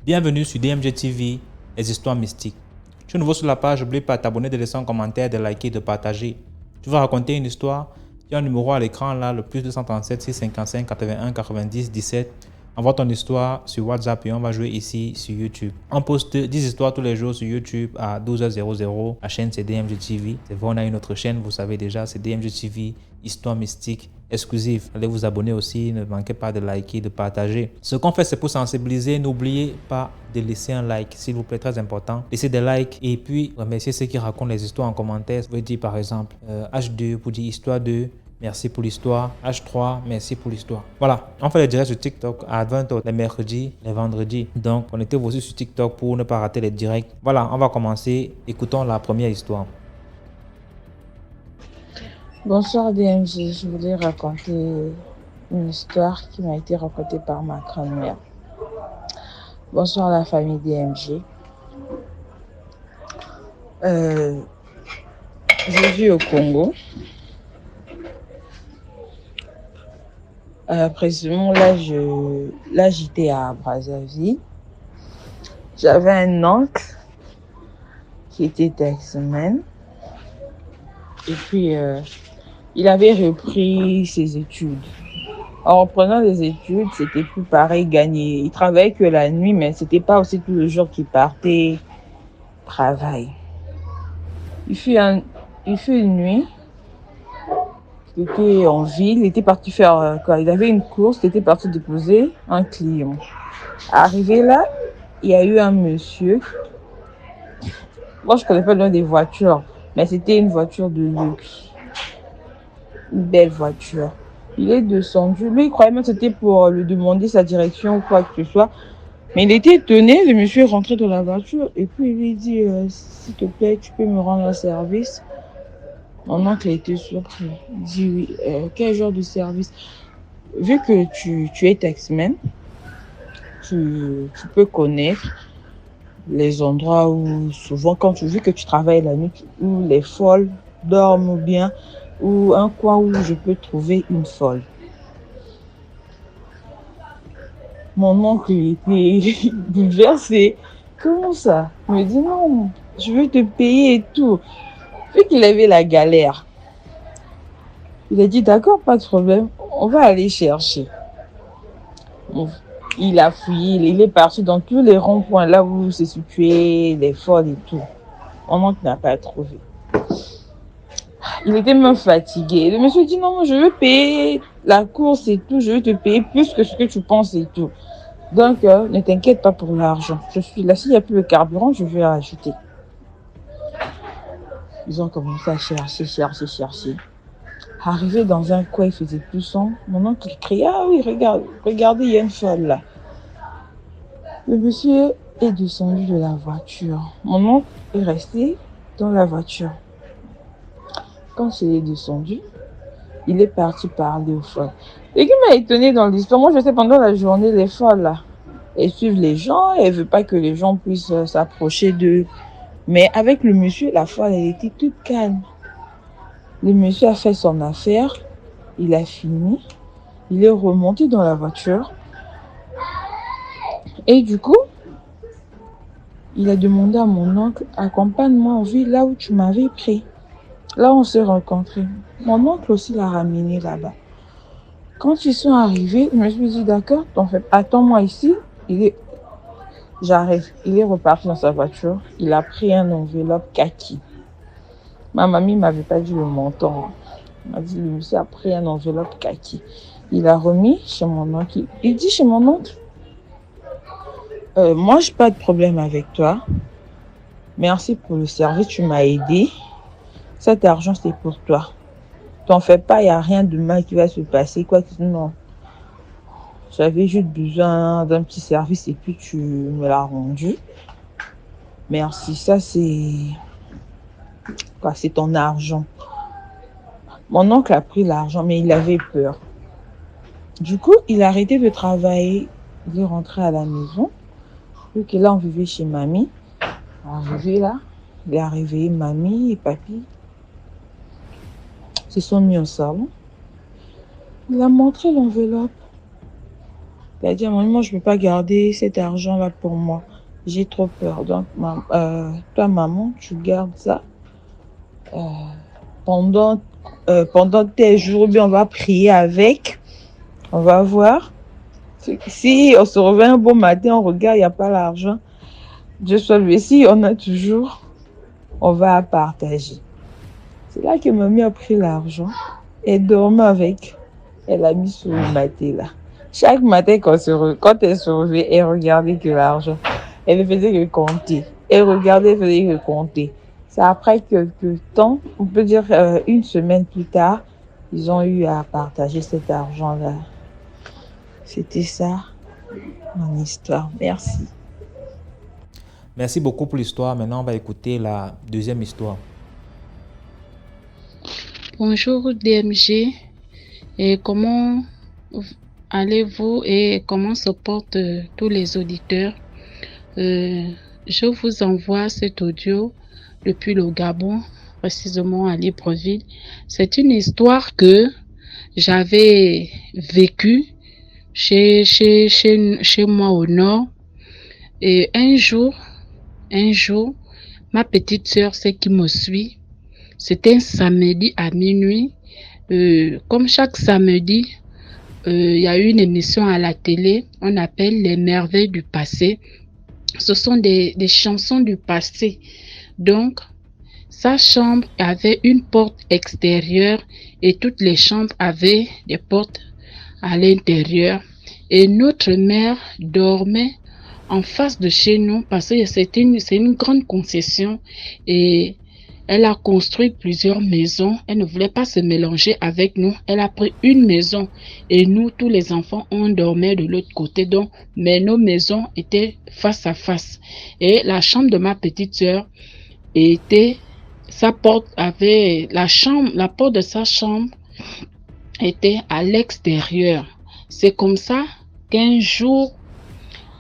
Bienvenue sur DMG TV, les histoires mystiques. Tu es nouveau sur la page, n'oublie pas de t'abonner, de laisser un commentaire, de liker, de partager. Tu vas raconter une histoire, il y a un numéro à l'écran là, le plus 237 655 81 90 17. Envoie ton histoire sur WhatsApp et on va jouer ici sur YouTube. On poste 10 histoires tous les jours sur YouTube à 12h00. La chaîne c'est DMG TV. C'est vrai, on a une autre chaîne, vous savez déjà, c'est DMG TV, histoire mystique exclusive. Allez vous abonner aussi, ne manquez pas de liker, de partager. Ce qu'on fait c'est pour sensibiliser, n'oubliez pas de laisser un like, s'il vous plaît, très important. Laissez des likes et puis remerciez ceux qui racontent les histoires en commentaire. Vous pouvez dire par exemple H2 pour dire histoire 2. Merci pour l'histoire. H3, merci pour l'histoire. Voilà, on fait les directs sur TikTok à 20h les mercredis, les vendredis. Donc, connectez-vous aussi sur TikTok pour ne pas rater les directs. Voilà, on va commencer. Écoutons la première histoire. Bonsoir DMG, je voulais raconter une histoire qui m'a été racontée par ma grand-mère. Bonsoir la famille DMG. Je vis au Congo. Précisément, là j'étais à Brazzaville. J'avais un oncle qui était taximan. Et puis, il avait repris ses études. En reprenant les études, c'était plus pareil, gagner. Il travaillait que la nuit, mais c'était pas aussi tout le jour qu'il partait travailler. Il fut une nuit, il était en ville, il était parti faire quoi? Il avait une course, il était parti déposer un client. Arrivé là, il y a eu un monsieur. Moi, je connais pas le nom des voitures, mais c'était une voiture de luxe. Une belle voiture. Il est descendu. Lui, il croyait même que c'était pour lui demander sa direction ou quoi que ce soit. Mais il était étonné. Le monsieur est rentré dans la voiture et puis il lui dit s'il te plaît, tu peux me rendre un service. Mon oncle a été surpris. Il dit oui. Quel genre de service? Vu que tu es taximan, tu peux connaître les endroits où souvent, vu que tu travailles la nuit, où les folles dorment bien, ou un coin où je peux trouver une folle. Mon oncle était bouleversé. Comment ça? Il me dit non, je veux te payer et tout. Vu qu'il avait la galère, il a dit d'accord, pas de problème, on va aller chercher. Bon, il a fouillé, il est parti dans tous les ronds-points là où se situaient les folles et tout. Mon oncle n'a pas trouvé. Il était même fatigué. Le monsieur dit non, je veux payer la course et tout, je veux te payer plus que ce que tu penses et tout. Donc, ne t'inquiète pas pour l'argent. Je suis là, s'il n'y a plus de carburant, je vais ajouter. Ils ont commencé à chercher. Arrivé dans un coin, il faisait plus sombre. Mon oncle criait, ah oui, regardez, il y a une folle là. Le monsieur est descendu de la voiture. Mon oncle est resté dans la voiture. Quand il est descendu, il est parti parler aux folles. Et qui m'a étonné dans l'histoire, moi je sais pendant la journée, les folles là, elles suivent les gens, elles ne veulent pas que les gens puissent s'approcher d'eux. Mais avec le monsieur, la folle, elle était toute calme. Le monsieur a fait son affaire, il a fini, il est remonté dans la voiture. Et du coup, il a demandé à mon oncle, accompagne-moi en ville là où tu m'avais pris. Là, on s'est rencontrés. Mon oncle aussi l'a ramené là-bas. Quand ils sont arrivés, je me suis dit, d'accord, attends-moi ici. J'arrive. Il est reparti dans sa voiture. Il a pris un enveloppe kaki. Ma mamie ne m'avait pas dit le montant. Elle m'a dit, le monsieur a pris un enveloppe kaki. Il a remis chez mon oncle. Il dit chez mon oncle, moi, je n'ai pas de problème avec toi. Merci pour le service, tu m'as aidé. Cet argent, c'est pour toi. T'en fais pas, il n'y a rien de mal qui va se passer. Quoi que non. J'avais juste besoin d'un petit service et puis tu me l'as rendu. Merci, ça c'est ton argent. Mon oncle a pris l'argent, mais il avait peur. Du coup, il a arrêté de travailler. Il est rentré à la maison. Vu que là, on vivait chez mamie. Arrivé là, il a réveillé mamie et papy. Ils se sont mis au salon. Il a montré l'enveloppe. Il a dit à maman, je ne peux pas garder cet argent-là pour moi. J'ai trop peur. Donc, toi, maman, tu gardes ça euh, pendant, pendant tes jours. Bien, on va prier avec. On va voir. Si on se réveille un bon matin, on regarde, il n'y a pas l'argent. Dieu soit loué. Si on a toujours, on va partager. C'est là que mamie a pris l'argent et dormait avec. Elle a mis sur le matelas. Chaque matin, quand elle se réveillait, elle regardait que l'argent. Elle ne faisait que compter. Elle regardait, elle faisait que compter. C'est après quelques temps, on peut dire une semaine plus tard, ils ont eu à partager cet argent-là. C'était ça, mon histoire. Merci. Merci beaucoup pour l'histoire. Maintenant, on va écouter la deuxième histoire. Bonjour DMG, et comment allez-vous et comment se portent tous les auditeurs? Je vous envoie cet audio depuis le Gabon, précisément à Libreville. C'est une histoire que j'avais vécue chez moi au nord. Et un jour, ma petite sœur, c'est qui me suit, c'était un samedi à minuit. Comme chaque samedi, il y a une émission à la télé, on appelle Les Merveilles du passé. Ce sont des chansons du passé. Donc, sa chambre avait une porte extérieure et toutes les chambres avaient des portes à l'intérieur. Et notre mère dormait en face de chez nous parce que c'est une grande concession et elle a construit plusieurs maisons. Elle ne voulait pas se mélanger avec nous. Elle a pris une maison et nous, tous les enfants, on dormait de l'autre côté. Donc, mais nos maisons étaient face à face. Et la chambre de ma petite sœur était, sa porte avait, la porte de sa chambre était à l'extérieur. C'est comme ça qu'un jour,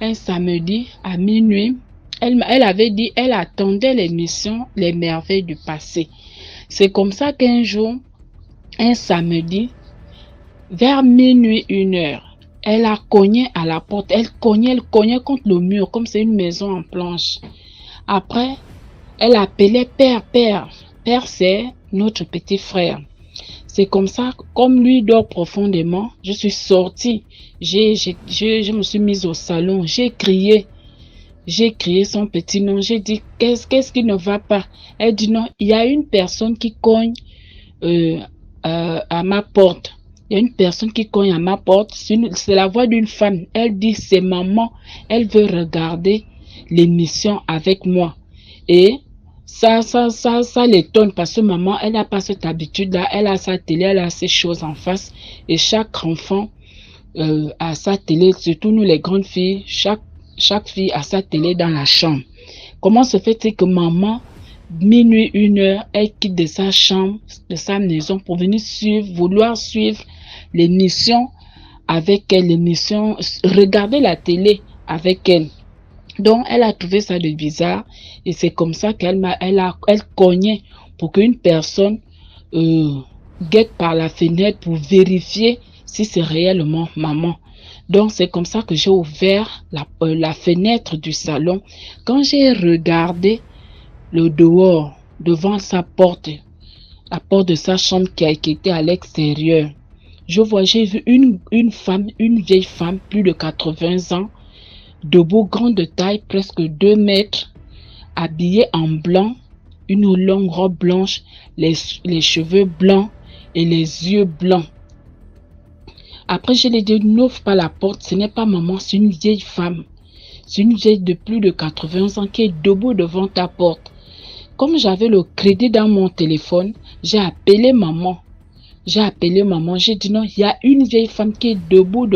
un samedi à minuit, elle avait dit, elle attendait l'émission Les Merveilles du passé. C'est comme ça qu'un jour, un samedi, vers minuit, 1h, elle a cogné à la porte. Elle cognait contre le mur, comme c'est une maison en planche. Après, elle appelait Père. Père, c'est notre petit frère. C'est comme ça, comme lui dort profondément, je suis sortie. Je me suis mise au salon, j'ai crié son petit nom. J'ai dit, qu'est-ce qui ne va pas? Elle dit non, il y a une personne qui cogne à ma porte. Il y a une personne qui cogne à ma porte. C'est la voix d'une femme. Elle dit, c'est maman. Elle veut regarder l'émission avec moi. Et ça l'étonne parce que maman, elle n'a pas cette habitude-là. Elle a sa télé, elle a ses choses en face. Et chaque enfant a sa télé, surtout nous les grandes filles, chaque fille a sa télé dans la chambre. Comment se fait-il que maman, minuit, 1h, elle quitte de sa chambre, de sa maison pour venir vouloir suivre l'émission avec elle, regarder la télé avec elle. Donc, elle a trouvé ça de bizarre et c'est comme ça qu'elle cognait pour qu'une personne guette par la fenêtre pour vérifier si c'est réellement maman. Donc, c'est comme ça que j'ai ouvert la fenêtre du salon. Quand j'ai regardé le dehors, devant sa porte, la porte de sa chambre qui était à l'extérieur, j'ai vu une vieille femme, plus de 80 ans, debout, grande de taille, presque 2 mètres, habillée en blanc, une longue robe blanche, les cheveux blancs et les yeux blancs. Après, je lui ai dit, n'ouvre pas la porte, ce n'est pas maman, c'est une vieille femme. C'est une vieille de plus de 80 ans qui est debout devant ta porte. Comme j'avais le crédit dans mon téléphone, j'ai appelé maman. J'ai dit non, il y a une vieille femme qui est debout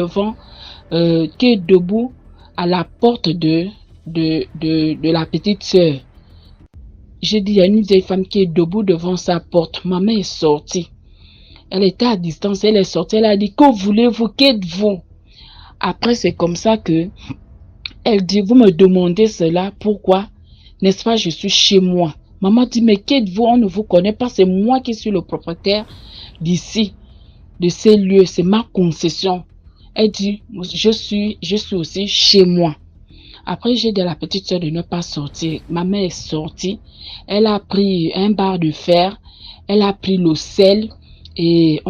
à la porte de la petite sœur. J'ai dit, il y a une vieille femme qui est debout devant sa porte. Maman est sortie. Elle était à distance, elle est sortie, elle a dit, que voulez-vous, qu'êtes-vous? Après, c'est comme ça que elle dit, vous me demandez cela, pourquoi? N'est-ce pas, je suis chez moi. Maman dit, mais qu'êtes-vous? On ne vous connaît pas, c'est moi qui suis le propriétaire d'ici. de ces lieux, c'est ma concession. Elle dit, je suis aussi chez moi. Après, j'ai dit à la petite soeur de ne pas sortir. Ma mère est sortie. Elle a pris un bar de fer. Elle a pris le sel. Et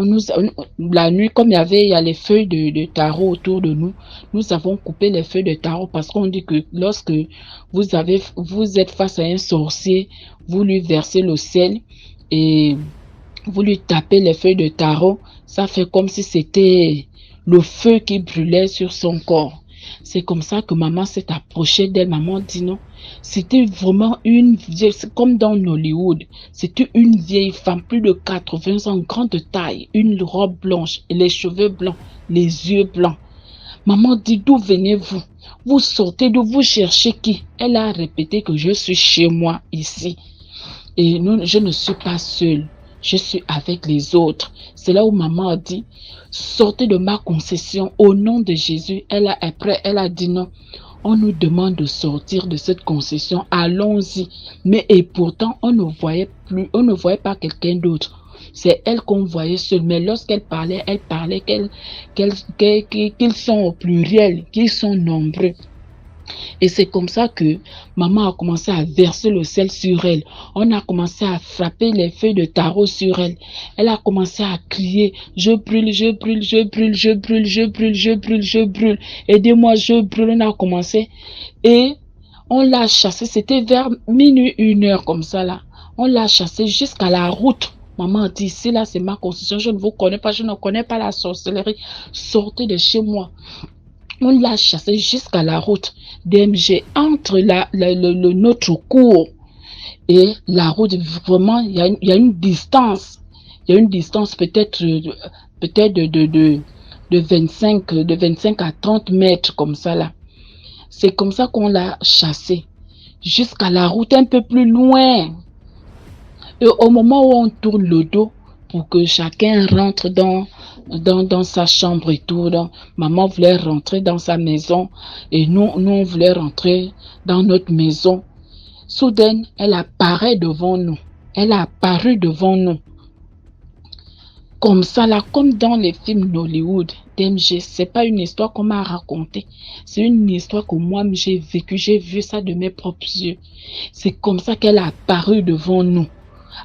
la nuit, comme il y a les feuilles de tarot autour de nous, nous avons coupé les feuilles de tarot parce qu'on dit que lorsque vous êtes face à un sorcier, vous lui versez le sel et vous lui tapez les feuilles de tarot, ça fait comme si c'était le feu qui brûlait sur son corps. C'est comme ça que maman s'est approchée d'elle. Maman dit non. C'était vraiment une vieille, comme dans Hollywood. C'était une vieille femme, plus de 80 ans, grande taille, une robe blanche, et les cheveux blancs, les yeux blancs. Maman dit, d'où venez-vous? Vous sortez d'où? Vous cherchez qui? Elle a répété que je suis chez moi, ici. Et je ne suis pas seule. Je suis avec les autres. C'est là où maman a dit, sortez de ma concession au nom de Jésus. Après, elle a dit non. On nous demande de sortir de cette concession. Allons-y. Mais et pourtant, on ne voyait pas quelqu'un d'autre. C'est elle qu'on voyait seule. Mais lorsqu'elle parlait, qu'ils sont au pluriel, qu'ils sont nombreux. Et c'est comme ça que maman a commencé à verser le sel sur elle. On a commencé à frapper les feuilles de tarot sur elle. Elle a commencé à crier, je brûle, je brûle, je brûle, je brûle, je brûle, je brûle, je brûle. Aidez-moi, je brûle. On a commencé et on l'a chassée. C'était vers minuit, 1h comme ça là. On l'a chassée jusqu'à la route. Maman a dit, ici là, c'est ma concession. Je ne vous connais pas, je ne connais pas la sorcellerie. Sortez de chez moi. On l'a chassé jusqu'à la route DMG entre notre cours et la route. Vraiment, il y a une distance. Il y a une distance peut-être de 25 à 30 mètres comme ça là. C'est comme ça qu'on l'a chassé jusqu'à la route un peu plus loin. Et au moment où on tourne le dos pour que chacun rentre dans sa chambre et tout. Donc, maman voulait rentrer dans sa maison et nous on voulait rentrer dans notre maison. Soudain, elle apparaît devant nous. Elle a apparu devant nous. Comme ça, là, comme dans les films d'Hollywood, DMG, c'est pas une histoire qu'on m'a racontée. C'est une histoire que moi, j'ai vécue. J'ai vu ça de mes propres yeux. C'est comme ça qu'elle a apparu devant nous.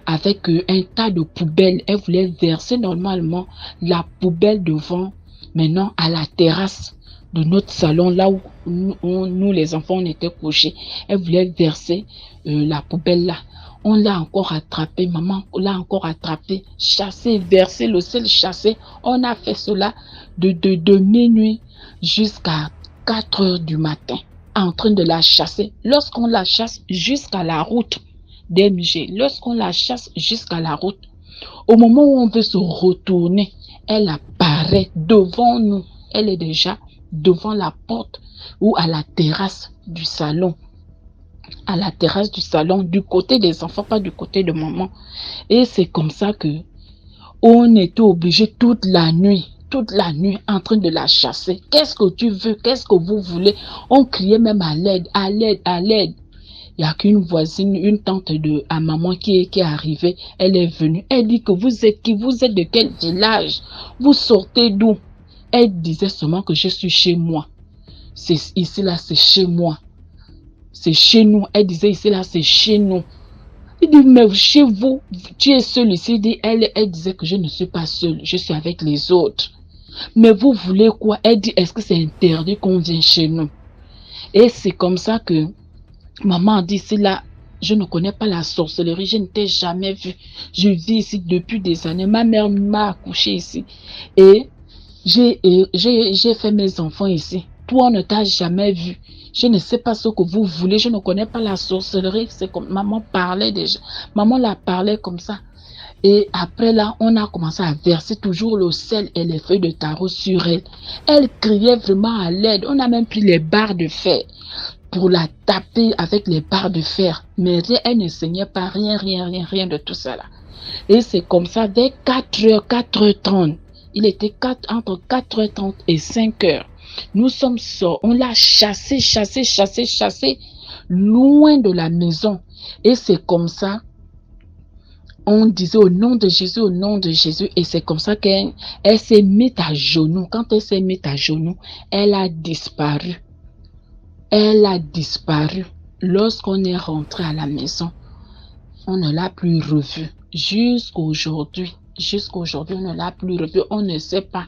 Avec un tas de poubelles. Elle voulait verser normalement la poubelle devant, maintenant à la terrasse de notre salon, là où nous les enfants, on était couchés. Elle voulait verser la poubelle là. On l'a encore attrapé, maman l'a encore attrapé, chassé, versé le sel, chassé. On a fait cela de minuit jusqu'à 4h du matin, en train de la chasser. Lorsqu'on la chasse jusqu'à la route, DMG, lorsqu'on la chasse jusqu'à la route, au moment où on veut se retourner, elle apparaît devant nous. Elle est déjà devant la porte ou à la terrasse du salon. À la terrasse du salon, du côté des enfants, pas du côté de maman. Et c'est comme ça que on était obligé toute la nuit en train de la chasser. Qu'est-ce que tu veux? Qu'est-ce que vous voulez? On criait même à l'aide, à l'aide, à l'aide. Il n'y a qu'une voisine, une tante à maman qui est arrivée. Elle est venue. Elle dit que vous êtes qui? Vous êtes de quel village? Vous sortez d'où? Elle disait seulement que je suis chez moi. C'est ici là, c'est chez moi. C'est chez nous. Elle disait ici là, c'est chez nous. Il dit, mais chez vous, tu es seule ici. Elle disait que je ne suis pas seule. Je suis avec les autres. Mais vous voulez quoi? Elle dit, est-ce que c'est interdit qu'on vienne chez nous? Et c'est comme ça que maman a dit, ici là, je ne connais pas la sorcellerie, je ne t'ai jamais vu. Je vis ici depuis des années. Ma mère m'a accouché ici. Et j'ai fait mes enfants ici. Toi, on ne t'a jamais vu. Je ne sais pas ce que vous voulez. Je ne connais pas la sorcellerie. C'est comme maman parlait déjà. Maman la parlait comme ça. Et après là, on a commencé à verser toujours le sel et les feuilles de tarot sur elle. Elle criait vraiment à l'aide. On a même pris les barres de fer pour la taper avec les barres de fer. Mais rien, elle ne saignait pas, rien de tout ça là. Et c'est comme ça, dès 4h, 4h30, il était entre 4h30 et 5h. Nous sommes sortis, on l'a chassé, loin de la maison. Et c'est comme ça, on disait au nom de Jésus, au nom de Jésus. Et c'est comme ça qu'elle s'est mise à genoux. Quand elle s'est mise à genoux, elle a disparu. Elle a disparu. Lorsqu'on est rentré à la maison, on ne l'a plus revue. Jusqu'aujourd'hui, on ne l'a plus revue. On ne sait pas.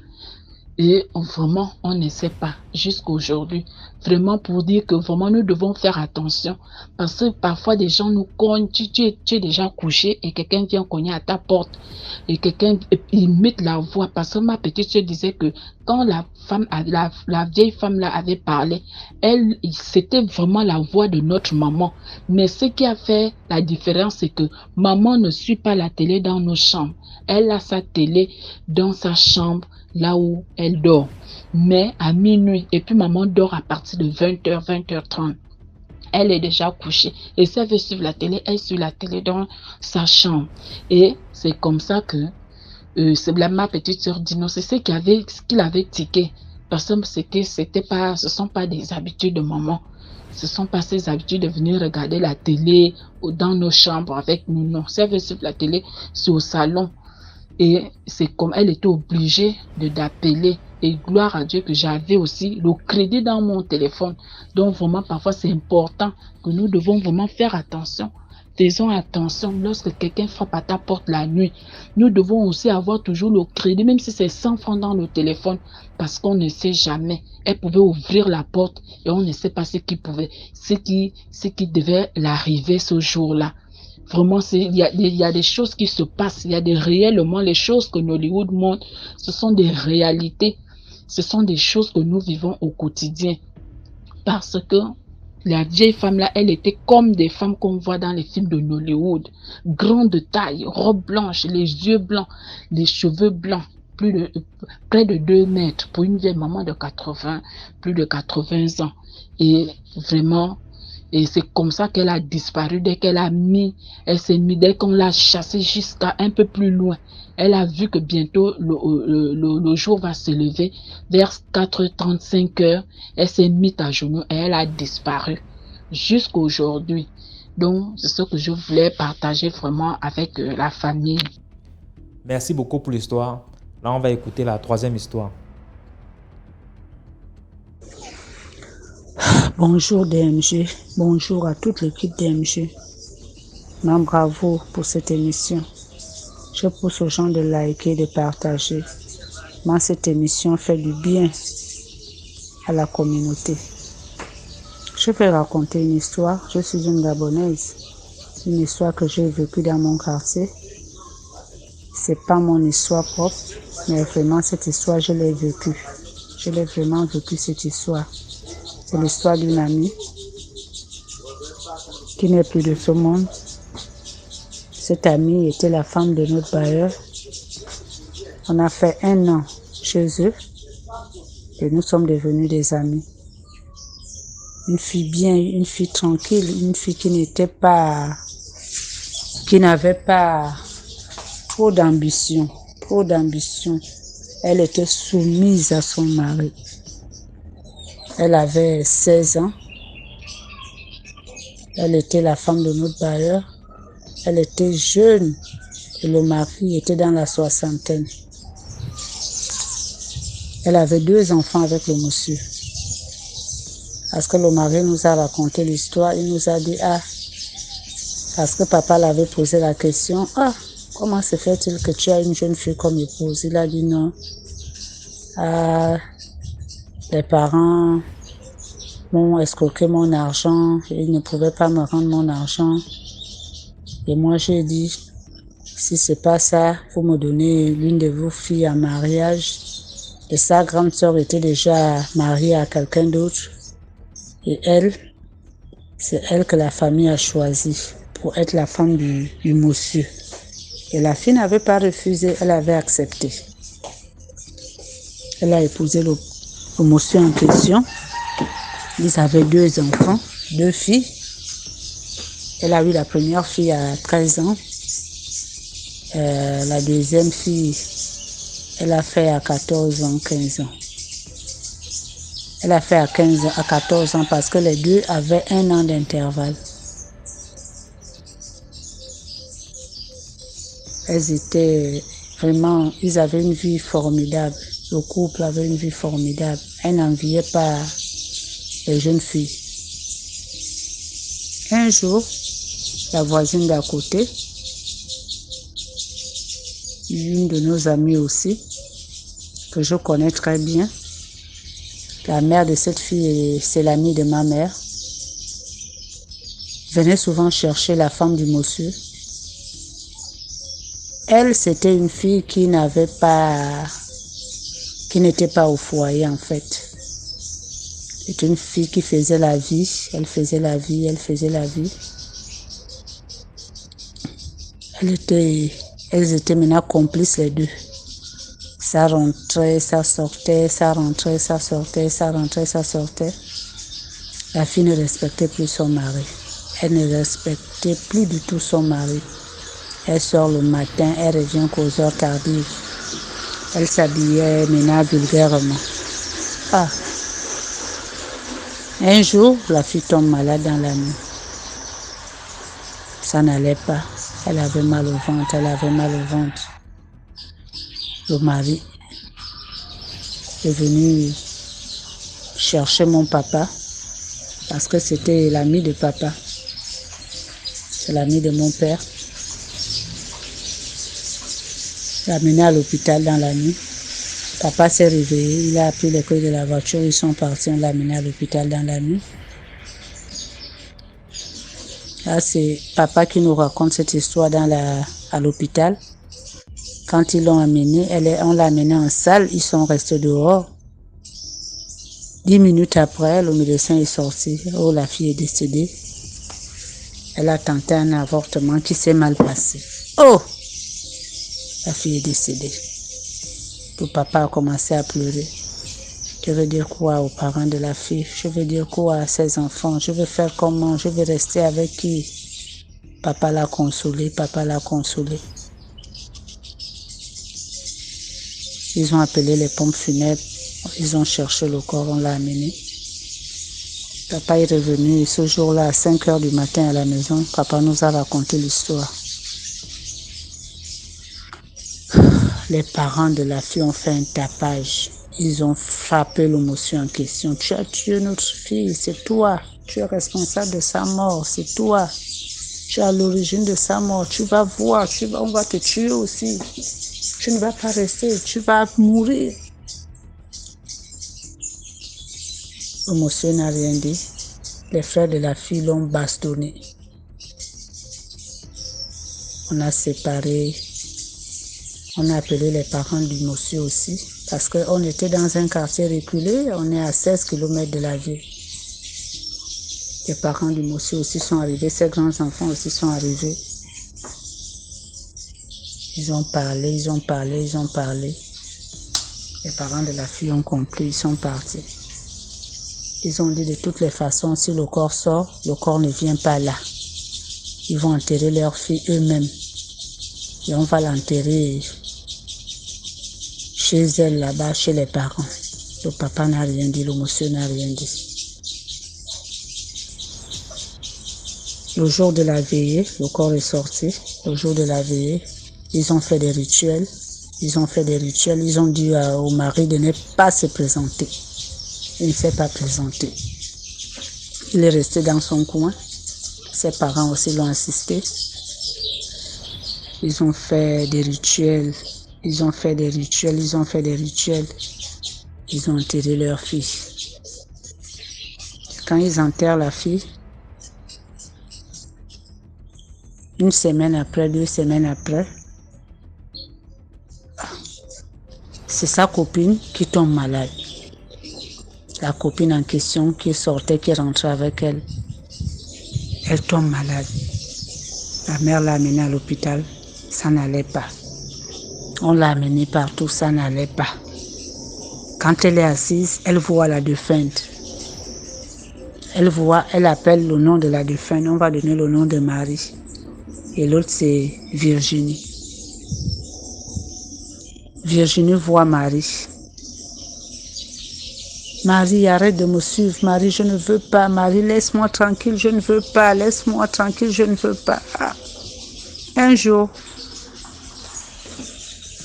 Et vraiment, on ne sait pas jusqu'aujourd'hui. Vraiment pour dire que vraiment nous devons faire attention. Parce que parfois des gens nous cognent, tu es déjà couché et quelqu'un vient cogner à ta porte. Et quelqu'un imite la voix. Parce que ma petite soeur disait que quand la vieille femme là avait parlé, c'était vraiment la voix de notre maman. Mais ce qui a fait la différence, c'est que maman ne suit pas la télé dans nos chambres. Elle a sa télé dans sa chambre, là où elle dort. Mais à minuit, et puis maman dort à partir de 20h, 20h30. Elle est déjà couchée. Et si elle veut suivre la télé, elle suit la télé dans sa chambre. Et c'est comme ça que ma petite soeur dit non, c'est ce qu'il avait tiqué. Parce que ce sont pas des habitudes de maman. Ce sont pas ses habitudes de venir regarder la télé ou dans nos chambres avec nous. Non, si elle veut suivre la télé, c'est au salon. Et c'est comme elle était obligée d'appeler. Et gloire à Dieu que j'avais aussi le crédit dans mon téléphone. Donc vraiment, parfois, c'est important que nous devons vraiment faire attention. Faisons attention lorsque quelqu'un frappe à ta porte la nuit. Nous devons aussi avoir toujours le crédit, même si c'est 100 francs dans le téléphone, parce qu'on ne sait jamais. Elle pouvait ouvrir la porte et on ne sait pas ce qui devait l'arriver ce jour-là. Vraiment, il y a des choses qui se passent. Il y a réellement les choses que Nollywood montre. Ce sont des réalités. Ce sont des choses que nous vivons au quotidien. Parce que la vieille femme là, elle était comme des femmes qu'on voit dans les films de Nollywood. Grande taille, robe blanche, les yeux blancs, les cheveux blancs. Près de 2 mètres pour une vieille maman de plus de 80 ans. Et vraiment, et c'est comme ça qu'elle a disparu dès dès qu'on l'a chassée jusqu'à un peu plus loin. Elle a vu que bientôt le jour va se lever vers 4h30, 5h. Elle s'est mise à genoux et elle a disparu jusqu'à aujourd'hui. Donc, c'est ce que je voulais partager vraiment avec la famille. Merci beaucoup pour l'histoire. Là, on va écouter la 3e histoire. Bonjour DMG, bonjour à toute l'équipe DMG. Bravo pour cette émission. Je pousse aux gens de liker, de partager. Cette émission fait du bien à la communauté. Je vais raconter une histoire. Je suis une Gabonaise. Une histoire que j'ai vécue dans mon quartier. C'est pas mon histoire propre, mais vraiment cette histoire, je l'ai vécue. Je l'ai vraiment vécue cette histoire. C'est l'histoire d'une amie qui n'est plus de ce monde. Cette amie était la femme de notre bailleur. On a fait 1 an chez eux et nous sommes devenus des amis. Une fille bien, une fille tranquille, une fille qui n'avait pas trop d'ambition. Elle était soumise à son mari. Elle avait 16 ans. Elle était la femme de notre bailleur. Elle était jeune et le mari était dans la 60aine. Elle avait 2 enfants avec le monsieur. Parce que le mari nous a raconté l'histoire, il nous a dit, parce que papa l'avait posé la question, comment se fait-il que tu as une jeune fille comme épouse? Il a dit non. Les parents m'ont escroqué mon argent, ils ne pouvaient pas me rendre mon argent. Et moi, j'ai dit, si c'est pas ça, faut me donner l'une de vos filles en mariage. Et sa grande sœur était déjà mariée à quelqu'un d'autre. Et elle, c'est elle que la famille a choisie pour être la femme du monsieur. Et la fille n'avait pas refusé, elle avait accepté. Elle a épousé le monsieur en question. Ils avaient 2 enfants, 2 filles. Elle a eu la première fille à 13 ans. La deuxième fille, elle a fait à 14 ans, 15 ans. Elle a fait à 14 ans parce que les 2 avaient 1 an d'intervalle. Elles étaient vraiment, ils avaient une vie formidable. Le couple avait une vie formidable. Elle n'enviait pas les jeunes filles. Un jour, la voisine d'à côté, une de nos amies aussi, que je connais très bien, la mère de cette fille, c'est l'amie de ma mère, venait souvent chercher la femme du monsieur. Elle, c'était une fille qui n'était pas au foyer en fait. C'est une fille qui faisait la vie, elle faisait la vie. Elles étaient maintenant complices les deux. Ça rentrait, ça sortait, ça rentrait, ça sortait, ça rentrait, ça sortait. La fille ne respectait plus son mari. Elle ne respectait plus du tout son mari. Elle sort le matin, elle revient qu'aux heures tardives. Elle s'habillait maintenant vulgairement. Un jour, la fille tombe malade dans la nuit. Ça n'allait pas. Elle avait mal au ventre, Le mari est venu chercher mon papa parce que c'était l'ami de papa. C'est l'ami de mon père. Il l'a amené à l'hôpital dans la nuit. Papa s'est réveillé, il a pris les clés de la voiture, ils sont partis, on l'a amené à l'hôpital dans la nuit. Là, c'est papa qui nous raconte cette histoire à l'hôpital. Quand ils l'ont amené, on l'a amené en salle, ils sont restés dehors. 10 minutes après, le médecin est sorti. Oh, la fille est décédée. Elle a tenté un avortement qui s'est mal passé. Oh! La fille est décédée. Le papa a commencé à pleurer. Je veux dire quoi aux parents de la fille? Je veux dire quoi à ses enfants? Je veux faire comment? Je veux rester avec qui? Papa l'a consolé. Ils ont appelé les pompes funèbres. Ils ont cherché le corps, on l'a amené. Papa est revenu ce jour-là à 5 heures du matin à la maison. Papa nous a raconté l'histoire. Les parents de la fille ont fait un tapage. Ils ont frappé le monsieur en question. Tu as tué notre fille, c'est toi. Tu es responsable de sa mort, c'est toi. Tu es à l'origine de sa mort. Tu vas voir, on va te tuer aussi. Tu ne vas pas rester, tu vas mourir. Le monsieur n'a rien dit. Les frères de la fille l'ont bastonné. On a séparé. On a appelé les parents du monsieur aussi. Parce qu'on était dans un quartier reculé. On est à 16 km de la ville. Les parents du monsieur aussi sont arrivés. Ses grands-enfants aussi sont arrivés. Ils ont parlé. Les parents de la fille ont compris. Ils sont partis. Ils ont dit de toutes les façons, si le corps sort, le corps ne vient pas là. Ils vont enterrer leur fille eux-mêmes. Et on va l'enterrer chez elle, là-bas, chez les parents. Le papa n'a rien dit, le monsieur n'a rien dit. Le jour de la veillée, le corps est sorti. Le jour de la veillée, ils ont fait des rituels. Ils ont dit au mari de ne pas se présenter. Il ne s'est pas présenté. Il est resté dans son coin. Ses parents aussi l'ont assisté. Ils ont fait des rituels. Ils ont enterré leur fille. Quand ils enterrent la fille, 1 semaine après, 2 semaines après, c'est sa copine qui tombe malade. La copine en question qui sortait, qui rentrait avec elle, elle tombe malade. La mère l'a amenée à l'hôpital, ça n'allait pas. On l'a amenée partout, ça n'allait pas. Quand elle est assise, elle voit la défunte. Elle appelle le nom de la défunte, on va donner le nom de Marie. Et l'autre c'est Virginie. Virginie voit Marie. Marie, arrête de me suivre. Marie, je ne veux pas. Marie, laisse-moi tranquille, je ne veux pas. Laisse-moi tranquille, je ne veux pas. Un jour,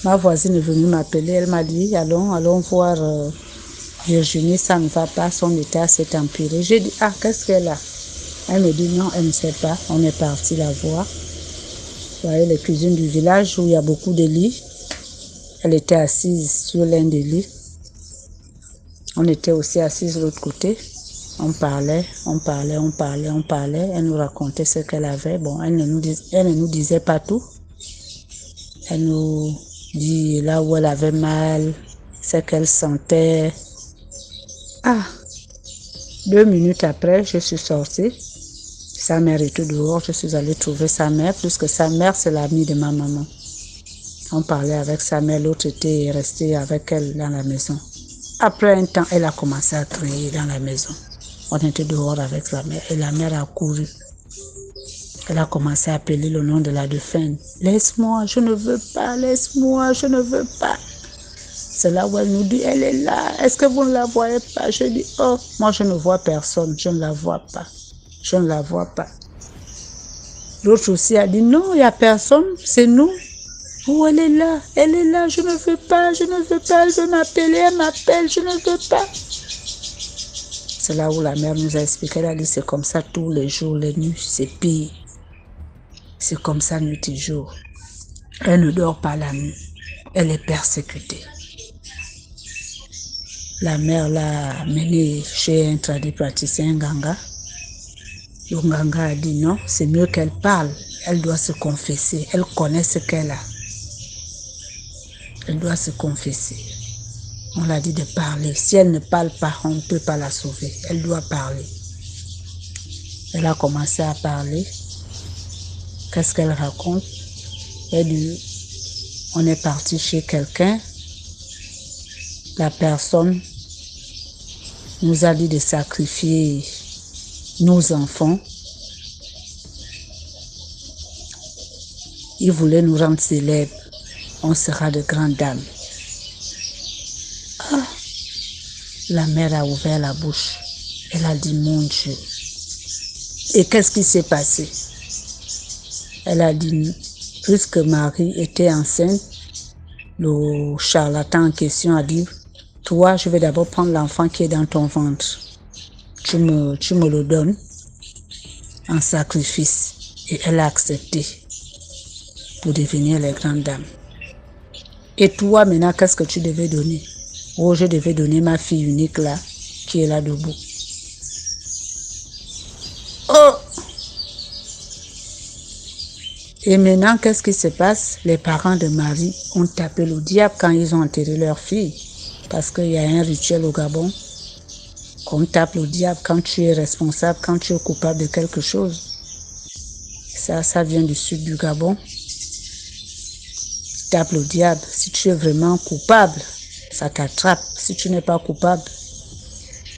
Ma voisine est venue m'appeler. Elle m'a dit, allons voir Virginie, ça ne va pas, son état s'est empiré. J'ai dit, ah, qu'est-ce qu'elle a? Elle me dit, non, elle ne sait pas. On est parti la voir. Vous voyez les cuisines du village où il y a beaucoup de lits. Elle était assise sur l'un des lits. On était aussi assises de l'autre côté. On parlait. Elle nous racontait ce qu'elle avait. Bon, elle ne nous disait pas tout. Elle nous dit là où elle avait mal, ce qu'elle sentait. Ah, 2 minutes après, je suis sortie. Sa mère était dehors. Je suis allée trouver sa mère, puisque sa mère, c'est l'amie de ma maman. On parlait avec sa mère. L'autre était restée avec elle dans la maison. Après un temps, elle a commencé à crier dans la maison. On était dehors avec sa mère et la mère a couru. Elle a commencé à appeler le nom de la défunte. Laisse-moi, je ne veux pas, laisse-moi, je ne veux pas. C'est là où elle nous dit, elle est là, est-ce que vous ne la voyez pas? Je dis, oh, moi je ne vois personne, je ne la vois pas. Je ne la vois pas. L'autre aussi a dit, non, il n'y a personne, c'est nous. Oh, elle est là, je ne veux pas, elle veut m'appeler, elle m'appelle, je ne veux pas. C'est là où la mère nous a expliqué, elle a dit, c'est comme ça tous les jours, les nuits, c'est pire. C'est comme ça nuit et jour. Elle ne dort pas la nuit, elle est persécutée. La mère l'a menée chez un tradipraticien Nganga. Le Nganga a dit non, c'est mieux qu'elle parle, elle doit se confesser, elle connaît ce qu'elle a. Elle doit se confesser. On l'a dit de parler. Si elle ne parle pas, on ne peut pas la sauver. Elle doit parler. Elle a commencé à parler. Qu'est-ce qu'elle raconte? Elle dit, on est parti chez quelqu'un. La personne nous a dit de sacrifier nos enfants. Il voulait nous rendre célèbres. On sera de grandes dames. Ah, la mère a ouvert la bouche. Elle a dit, mon Dieu. Et qu'est-ce qui s'est passé? Elle a dit, puisque Marie était enceinte, le charlatan en question a dit, toi, je vais d'abord prendre l'enfant qui est dans ton ventre. Tu me le donnes en sacrifice. Et elle a accepté pour devenir les grandes dames. Et toi, maintenant, qu'est-ce que tu devais donner? Oh, je devais donner ma fille unique là, qui est là debout. Oh! Et maintenant, qu'est-ce qui se passe? Les parents de Marie ont tapé le diable quand ils ont enterré leur fille. Parce qu'il y a un rituel au Gabon. On tape le diable quand tu es responsable, quand tu es coupable de quelque chose. Ça vient du sud du Gabon. Tape le diable. Si tu es vraiment coupable, ça t'attrape. Si tu n'es pas coupable,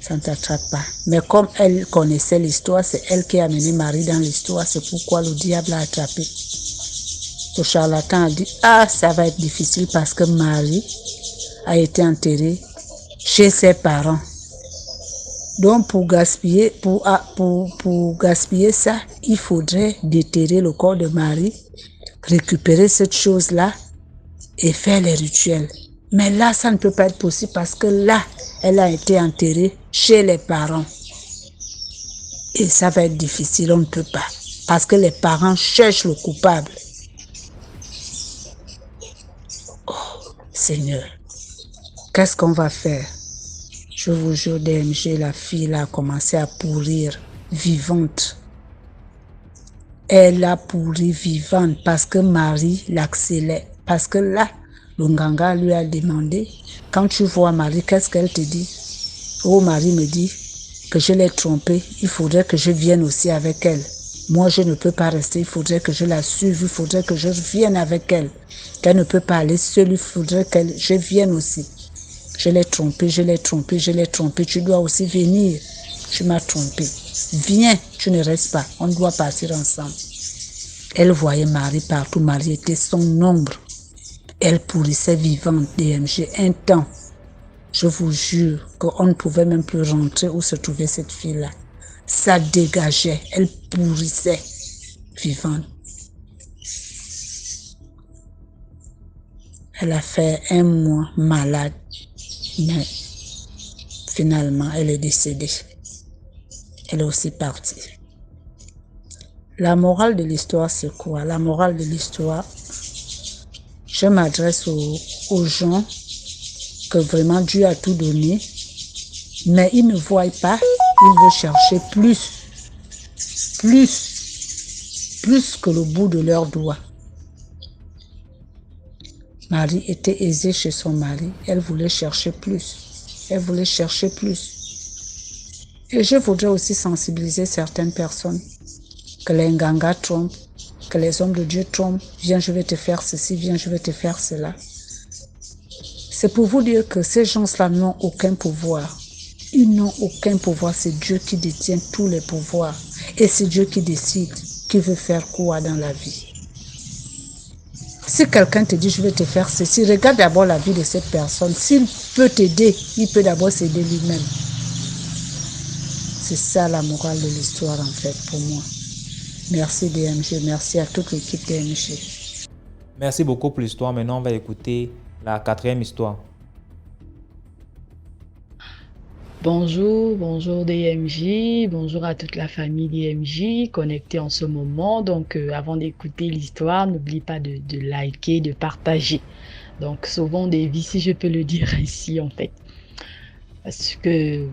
ça ne t'attrape pas. Mais comme elle connaissait l'histoire, c'est elle qui a amené Marie dans l'histoire. C'est pourquoi le diable l'a attrapé. Le charlatan a dit, ah, ça va être difficile parce que Marie a été enterrée chez ses parents. Donc pour gaspiller ça, il faudrait déterrer le corps de Marie, récupérer cette chose-là et faire les rituels. Mais là, ça ne peut pas être possible parce que là, elle a été enterrée chez les parents. Et ça va être difficile, on ne peut pas. Parce que les parents cherchent le coupable. Oh, Seigneur, qu'est-ce qu'on va faire? Je vous jure, DMG, la fille là, a commencé à pourrir vivante. Elle a pourri vivante parce que Marie l'accélère. Parce que là, le Nganga lui a demandé, quand tu vois Marie, qu'est-ce qu'elle te dit? Oh, Marie me dit que je l'ai trompée, il faudrait que je vienne aussi avec elle. Moi, je ne peux pas rester, il faudrait que je la suive, il faudrait que je vienne avec elle. Qu'elle ne peut pas aller seule, il faudrait que je vienne aussi. Je l'ai trompée, tu dois aussi venir. Tu m'as trompée. Viens, tu ne restes pas, on doit partir ensemble. Elle voyait Marie partout, Marie était son ombre. Elle pourrissait vivante, DMG, un temps. Je vous jure qu'on ne pouvait même plus rentrer où se trouvait cette fille-là. Ça dégageait, elle pourrissait vivante. Elle a fait 1 mois malade, mais finalement, elle est décédée. Elle est aussi partie. La morale de l'histoire, c'est quoi? La morale de l'histoire, je m'adresse aux gens que vraiment Dieu a tout donné, mais ils ne voient pas, ils veulent chercher plus que le bout de leurs doigts. Marie était aisée chez son mari, elle voulait chercher plus. Et je voudrais aussi sensibiliser certaines personnes que les Nganga trompent, que les hommes de Dieu trompent. Viens, je vais te faire ceci, viens, je vais te faire cela. C'est pour vous dire que ces gens-là n'ont aucun pouvoir. Ils n'ont aucun pouvoir, c'est Dieu qui détient tous les pouvoirs. Et c'est Dieu qui décide qui veut faire quoi dans la vie. Si quelqu'un te dit, je vais te faire ceci, regarde d'abord la vie de cette personne. S'il peut t'aider, il peut d'abord s'aider lui-même. C'est ça la morale de l'histoire en fait pour moi. Merci DMG, merci à toute l'équipe DMG. Merci beaucoup pour l'histoire. Maintenant, on va écouter la 4e histoire. Bonjour DMJ, bonjour à toute la famille DMJ connectée en ce moment. Donc avant d'écouter l'histoire, n'oublie pas de liker, de partager. Donc sauvons des vies, si je peux le dire ici en fait. Parce que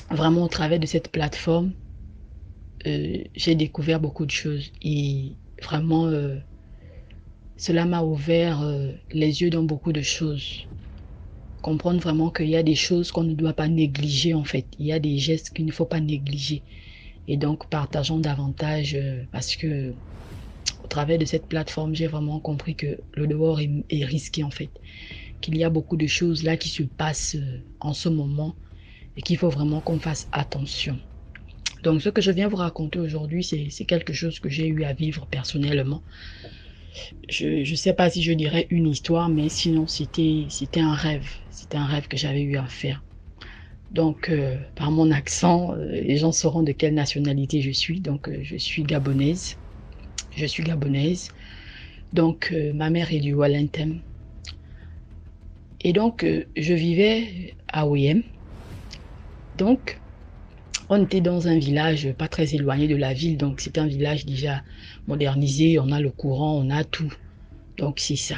vraiment au travers de cette plateforme, j'ai découvert beaucoup de choses et vraiment cela m'a ouvert les yeux dans beaucoup de choses. Comprendre vraiment qu'il y a des choses qu'on ne doit pas négliger en fait. Il y a des gestes qu'il ne faut pas négliger. Et donc partageons davantage parce que au travers de cette plateforme, j'ai vraiment compris que le dehors est risqué en fait. Qu'il y a beaucoup de choses là qui se passent en ce moment et qu'il faut vraiment qu'on fasse attention. Donc ce que je viens vous raconter aujourd'hui, c'est quelque chose que j'ai eu à vivre personnellement. Je ne sais pas si je dirais une histoire, mais sinon c'était un rêve. C'était un rêve que j'avais eu à faire. Donc, par mon accent, les gens sauront de quelle nationalité je suis. Donc, je suis gabonaise. Donc, ma mère est du Walentem. Et donc, je vivais à Oyem. Donc, on était dans un village pas très éloigné de la ville. Donc, c'est un village déjà modernisé. On a le courant, on a tout. Donc, c'est ça.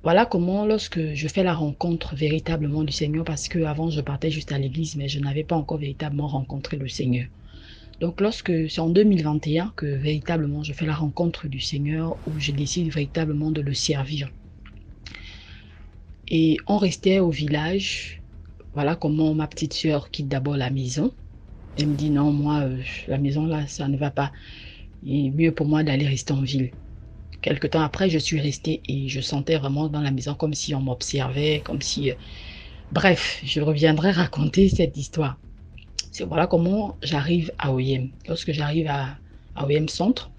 Voilà comment, lorsque je fais la rencontre véritablement du Seigneur, parce qu'avant je partais juste à l'église, mais je n'avais pas encore véritablement rencontré le Seigneur. Donc c'est en 2021 que véritablement je fais la rencontre du Seigneur, où je décide véritablement de le servir. Et on restait au village. Voilà comment ma petite sœur quitte d'abord la maison. Elle me dit non, moi, la maison là, ça ne va pas. Il est mieux pour moi d'aller rester en ville. Quelque temps après, je suis restée et je sentais vraiment dans la maison comme si on m'observait, comme si... Bref, je reviendrai raconter cette histoire. C'est voilà comment j'arrive à Oyem. Lorsque j'arrive à Oyem Centre,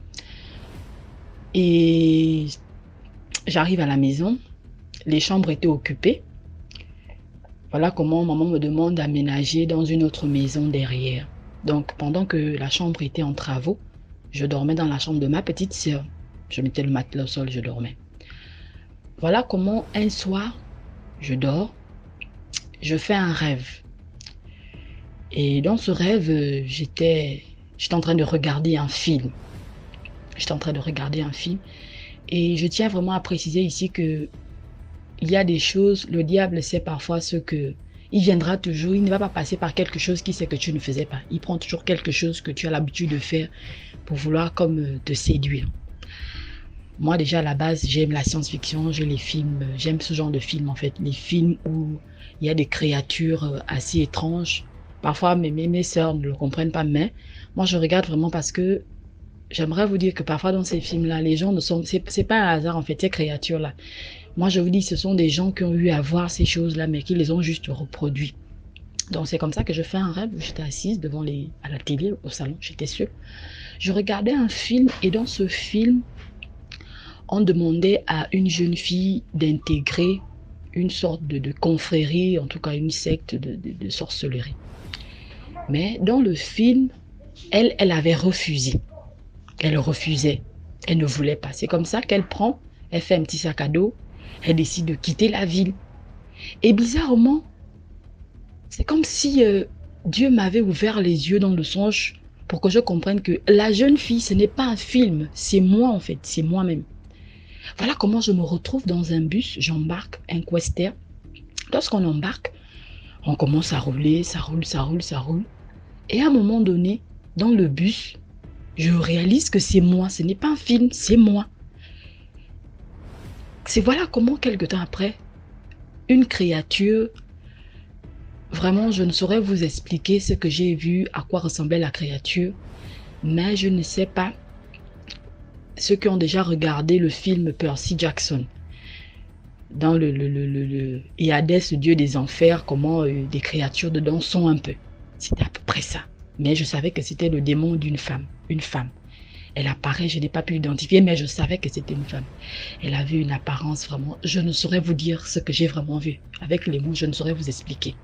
et j'arrive à la maison, les chambres étaient occupées. Voilà comment maman me demande d'aménager dans une autre maison derrière. Donc, pendant que la chambre était en travaux, je dormais dans la chambre de ma petite sœur. Je mettais le matelas au sol, je dormais. Voilà comment un soir, je dors, je fais un rêve. Et dans ce rêve, j'étais en train de regarder un film. Et je tiens vraiment à préciser ici que il y a des choses, le diable sait parfois ce que... Il viendra toujours, il ne va pas passer par quelque chose qu'il sait que tu ne faisais pas. Il prend toujours quelque chose que tu as l'habitude de faire pour vouloir comme te séduire. Moi déjà à la base, j'aime la science-fiction, j'aime ce genre de films en fait. Les films où il y a des créatures assez étranges. Parfois mes sœurs ne le comprennent pas, mais moi je regarde vraiment parce que j'aimerais vous dire que parfois dans ces films-là, les gens ne sont... C'est pas un hasard en fait, ces créatures-là. Moi je vous dis, ce sont des gens qui ont eu à voir ces choses-là, mais qui les ont juste reproduits. Donc c'est comme ça que je fais un rêve. J'étais assise à la télé, au salon, j'étais seule. Je regardais un film et dans ce film, on demandait à une jeune fille d'intégrer une sorte de confrérie, en tout cas une secte de sorcellerie. Mais dans le film, elle avait refusé. Elle refusait. Elle ne voulait pas. C'est comme ça qu'elle fait un petit sac à dos Elle décide de quitter la ville. Et bizarrement, c'est comme si Dieu m'avait ouvert les yeux dans le songe pour que je comprenne que la jeune fille, ce n'est pas un film, c'est moi en fait, c'est moi-même. Voilà comment je me retrouve dans un bus, j'embarque, un Quester. Lorsqu'on embarque, on commence à rouler, ça roule, ça roule, ça roule. Et à un moment donné, dans le bus, je réalise que c'est moi, ce n'est pas un film, c'est moi. C'est voilà comment, quelque temps après, une créature, vraiment, je ne saurais vous expliquer ce que j'ai vu, à quoi ressemblait la créature, mais je ne sais pas ceux qui ont déjà regardé le film Percy Jackson. Dans le Hadès, le dieu des enfers, comment des créatures dedans sont un peu. C'était à peu près ça. Mais je savais que c'était le démon d'une femme. Une femme. Elle apparaît, je n'ai pas pu l'identifier, mais je savais que c'était une femme. Elle avait une apparence vraiment... Je ne saurais vous dire ce que j'ai vraiment vu. Avec les mots, je ne saurais vous expliquer.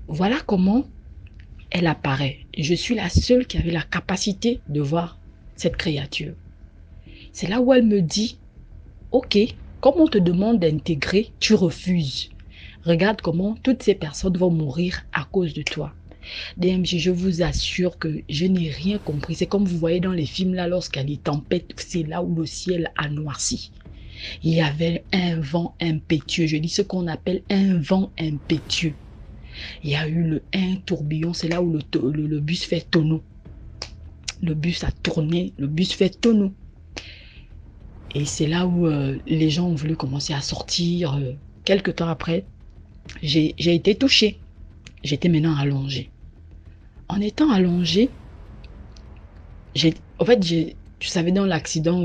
Voilà comment elle apparaît. Je suis la seule qui avait la capacité de voir cette créature. C'est là où elle me dit, ok, comme on te demande d'intégrer, tu refuses. Regarde comment toutes ces personnes vont mourir à cause de toi. DMJ, je vous assure que je n'ai rien compris. C'est comme vous voyez dans les films là, lorsqu'il y a des tempêtes, c'est là où le ciel a noirci. Il y avait un vent impétueux. Je dis ce qu'on appelle un vent impétueux. Il y a eu un tourbillon, c'est là où le bus fait tonneau. Le bus a tourné, le bus fait tonneau. Et c'est là où les gens ont voulu commencer à sortir. Quelques temps après, j'ai été touchée. J'étais maintenant allongée. En étant allongée, tu savais dans l'accident,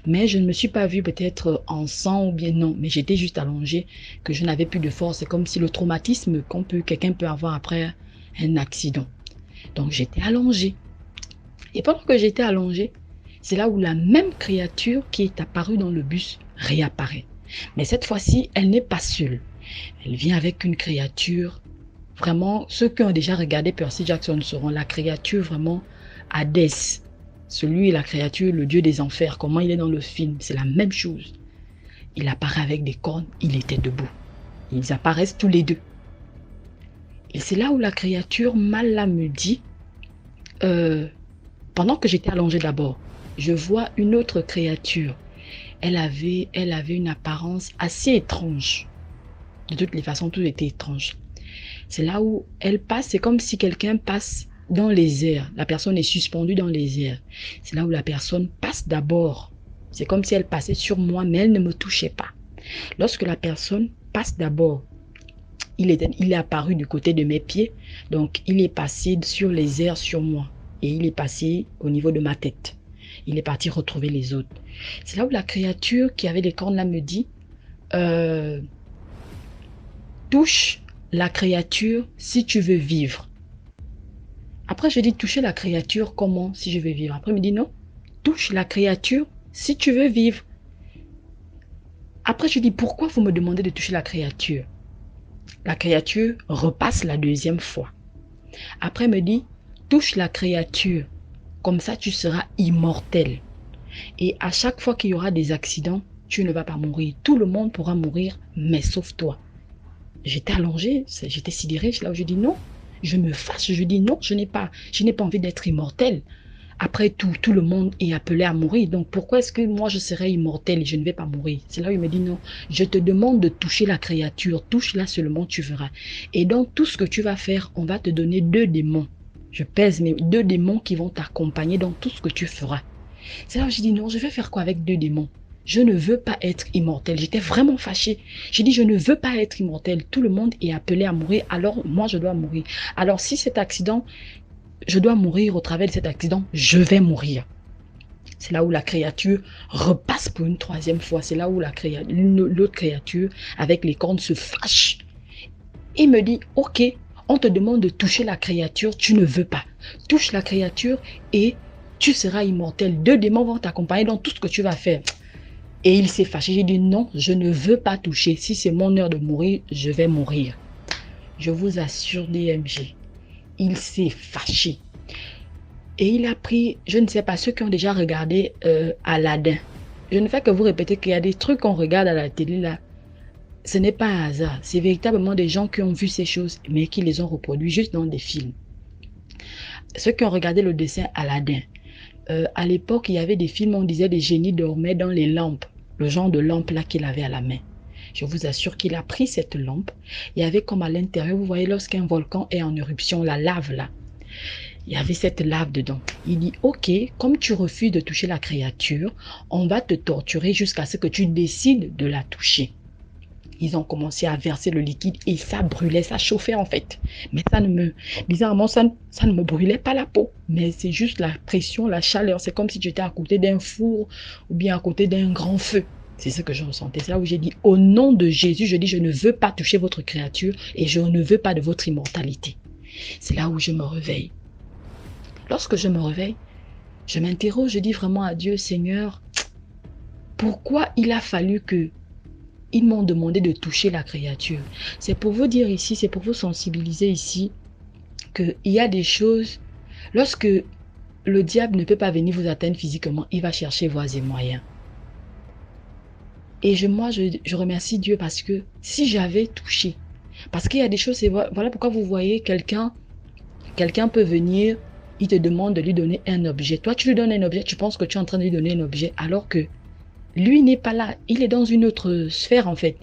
mais je ne me suis pas vue peut-être en sang ou bien non, mais j'étais juste allongée, que je n'avais plus de force. C'est comme si le traumatisme quelqu'un peut avoir après un accident. Donc j'étais allongée. Et pendant que j'étais allongée, c'est là où la même créature qui est apparue dans le bus réapparaît. Mais cette fois-ci, elle n'est pas seule. Elle vient avec une créature. Vraiment, ceux qui ont déjà regardé Percy Jackson seront la créature vraiment Hadès. Celui et la créature, le dieu des enfers, comment il est dans le film, c'est la même chose. Il apparaît avec des cornes, il était debout. Ils apparaissent tous les deux. Et c'est là où la créature Mala me dit, pendant que j'étais allongée d'abord, je vois une autre créature. Elle avait une apparence assez étrange. De toutes les façons, tout était étrange. C'est là où elle passe, c'est comme si quelqu'un passe dans les airs. La personne est suspendue dans les airs. C'est là où la personne passe d'abord. C'est comme si elle passait sur moi, mais elle ne me touchait pas. Lorsque la personne passe d'abord, il est apparu du côté de mes pieds. Donc, il est passé sur les airs sur moi. Et il est passé au niveau de ma tête. Il est parti retrouver les autres. C'est là où la créature qui avait les cornes là me dit, touche la créature si tu veux vivre. Après, je dis toucher la créature comment si je veux vivre. Après, il me dit non, touche la créature si tu veux vivre. Après, je dis pourquoi vous me demandez de toucher la créature? La créature repasse la deuxième fois. Après, elle me dit touche la créature, comme ça tu seras immortel. Et à chaque fois qu'il y aura des accidents, tu ne vas pas mourir. Tout le monde pourra mourir, mais sauf toi. J'étais allongée, j'étais sidérée, là où je dis non. Je me fâche, je dis non, je n'ai pas envie d'être immortel. Après tout le monde est appelé à mourir. Donc pourquoi est-ce que moi je serais immortel et je ne vais pas mourir? C'est là où il me dit non, je te demande de toucher la créature, touche-la seulement, tu verras. Et donc tout ce que tu vas faire, on va te donner 2 démons. Je pèse mes 2 démons qui vont t'accompagner dans tout ce que tu feras. C'est là où je dis non, je vais faire quoi avec 2 démons? Je ne veux pas être immortel. J'étais vraiment fâchée. J'ai dit, je ne veux pas être immortel. Tout le monde est appelé à mourir, alors moi je dois mourir. Alors si cet accident, je dois mourir au travers de cet accident, je vais mourir. C'est là où la créature repasse pour une 3e fois. C'est là où l'autre créature avec les cornes se fâche. Et me dit, ok, on te demande de toucher la créature, tu ne veux pas. Touche la créature et tu seras immortel. 2 démons vont t'accompagner dans tout ce que tu vas faire. Et il s'est fâché. J'ai dit non, je ne veux pas toucher. Si c'est mon heure de mourir, je vais mourir. Je vous assure, DMG, il s'est fâché. Et il a pris, je ne sais pas, ceux qui ont déjà regardé Aladdin. je ne fais que vous répéter qu'il y a des trucs qu'on regarde à la télé là. Ce n'est pas un hasard. C'est véritablement des gens qui ont vu ces choses, mais qui les ont reproduits juste dans des films. Ceux qui ont regardé le dessin Aladdin, à l'époque, il y avait des films où on disait des génies dormaient dans les lampes, le genre de lampe là qu'il avait à la main. Je vous assure qu'il a pris cette lampe. Il y avait comme à l'intérieur, vous voyez, lorsqu'un volcan est en éruption, la lave là, il y avait cette lave dedans. Il dit, ok, comme tu refuses de toucher la créature, on va te torturer jusqu'à ce que tu décides de la toucher. Ils ont commencé à verser le liquide et ça brûlait, ça chauffait en fait. Mais bizarrement, ça ne me brûlait pas la peau. Mais c'est juste la pression, la chaleur. C'est comme si j'étais à côté d'un four ou bien à côté d'un grand feu. C'est ce que je ressentais. C'est là où j'ai dit, au nom de Jésus, je dis, je ne veux pas toucher votre créature et je ne veux pas de votre immortalité. C'est là où je me réveille. Lorsque je me réveille, je m'interroge, je dis vraiment à Dieu, Seigneur, pourquoi il a fallu que ils m'ont demandé de toucher la créature? C'est pour vous dire ici, c'est pour vous sensibiliser ici, qu'il y a des choses, lorsque le diable ne peut pas venir vous atteindre physiquement, il va chercher voies et moyens. Et moi, je remercie Dieu parce que si j'avais touché, parce qu'il y a des choses, voilà pourquoi vous voyez quelqu'un peut venir, il te demande de lui donner un objet. Toi, tu lui donnes un objet, tu penses que tu es en train de lui donner un objet, alors que lui n'est pas là, il est dans une autre sphère en fait.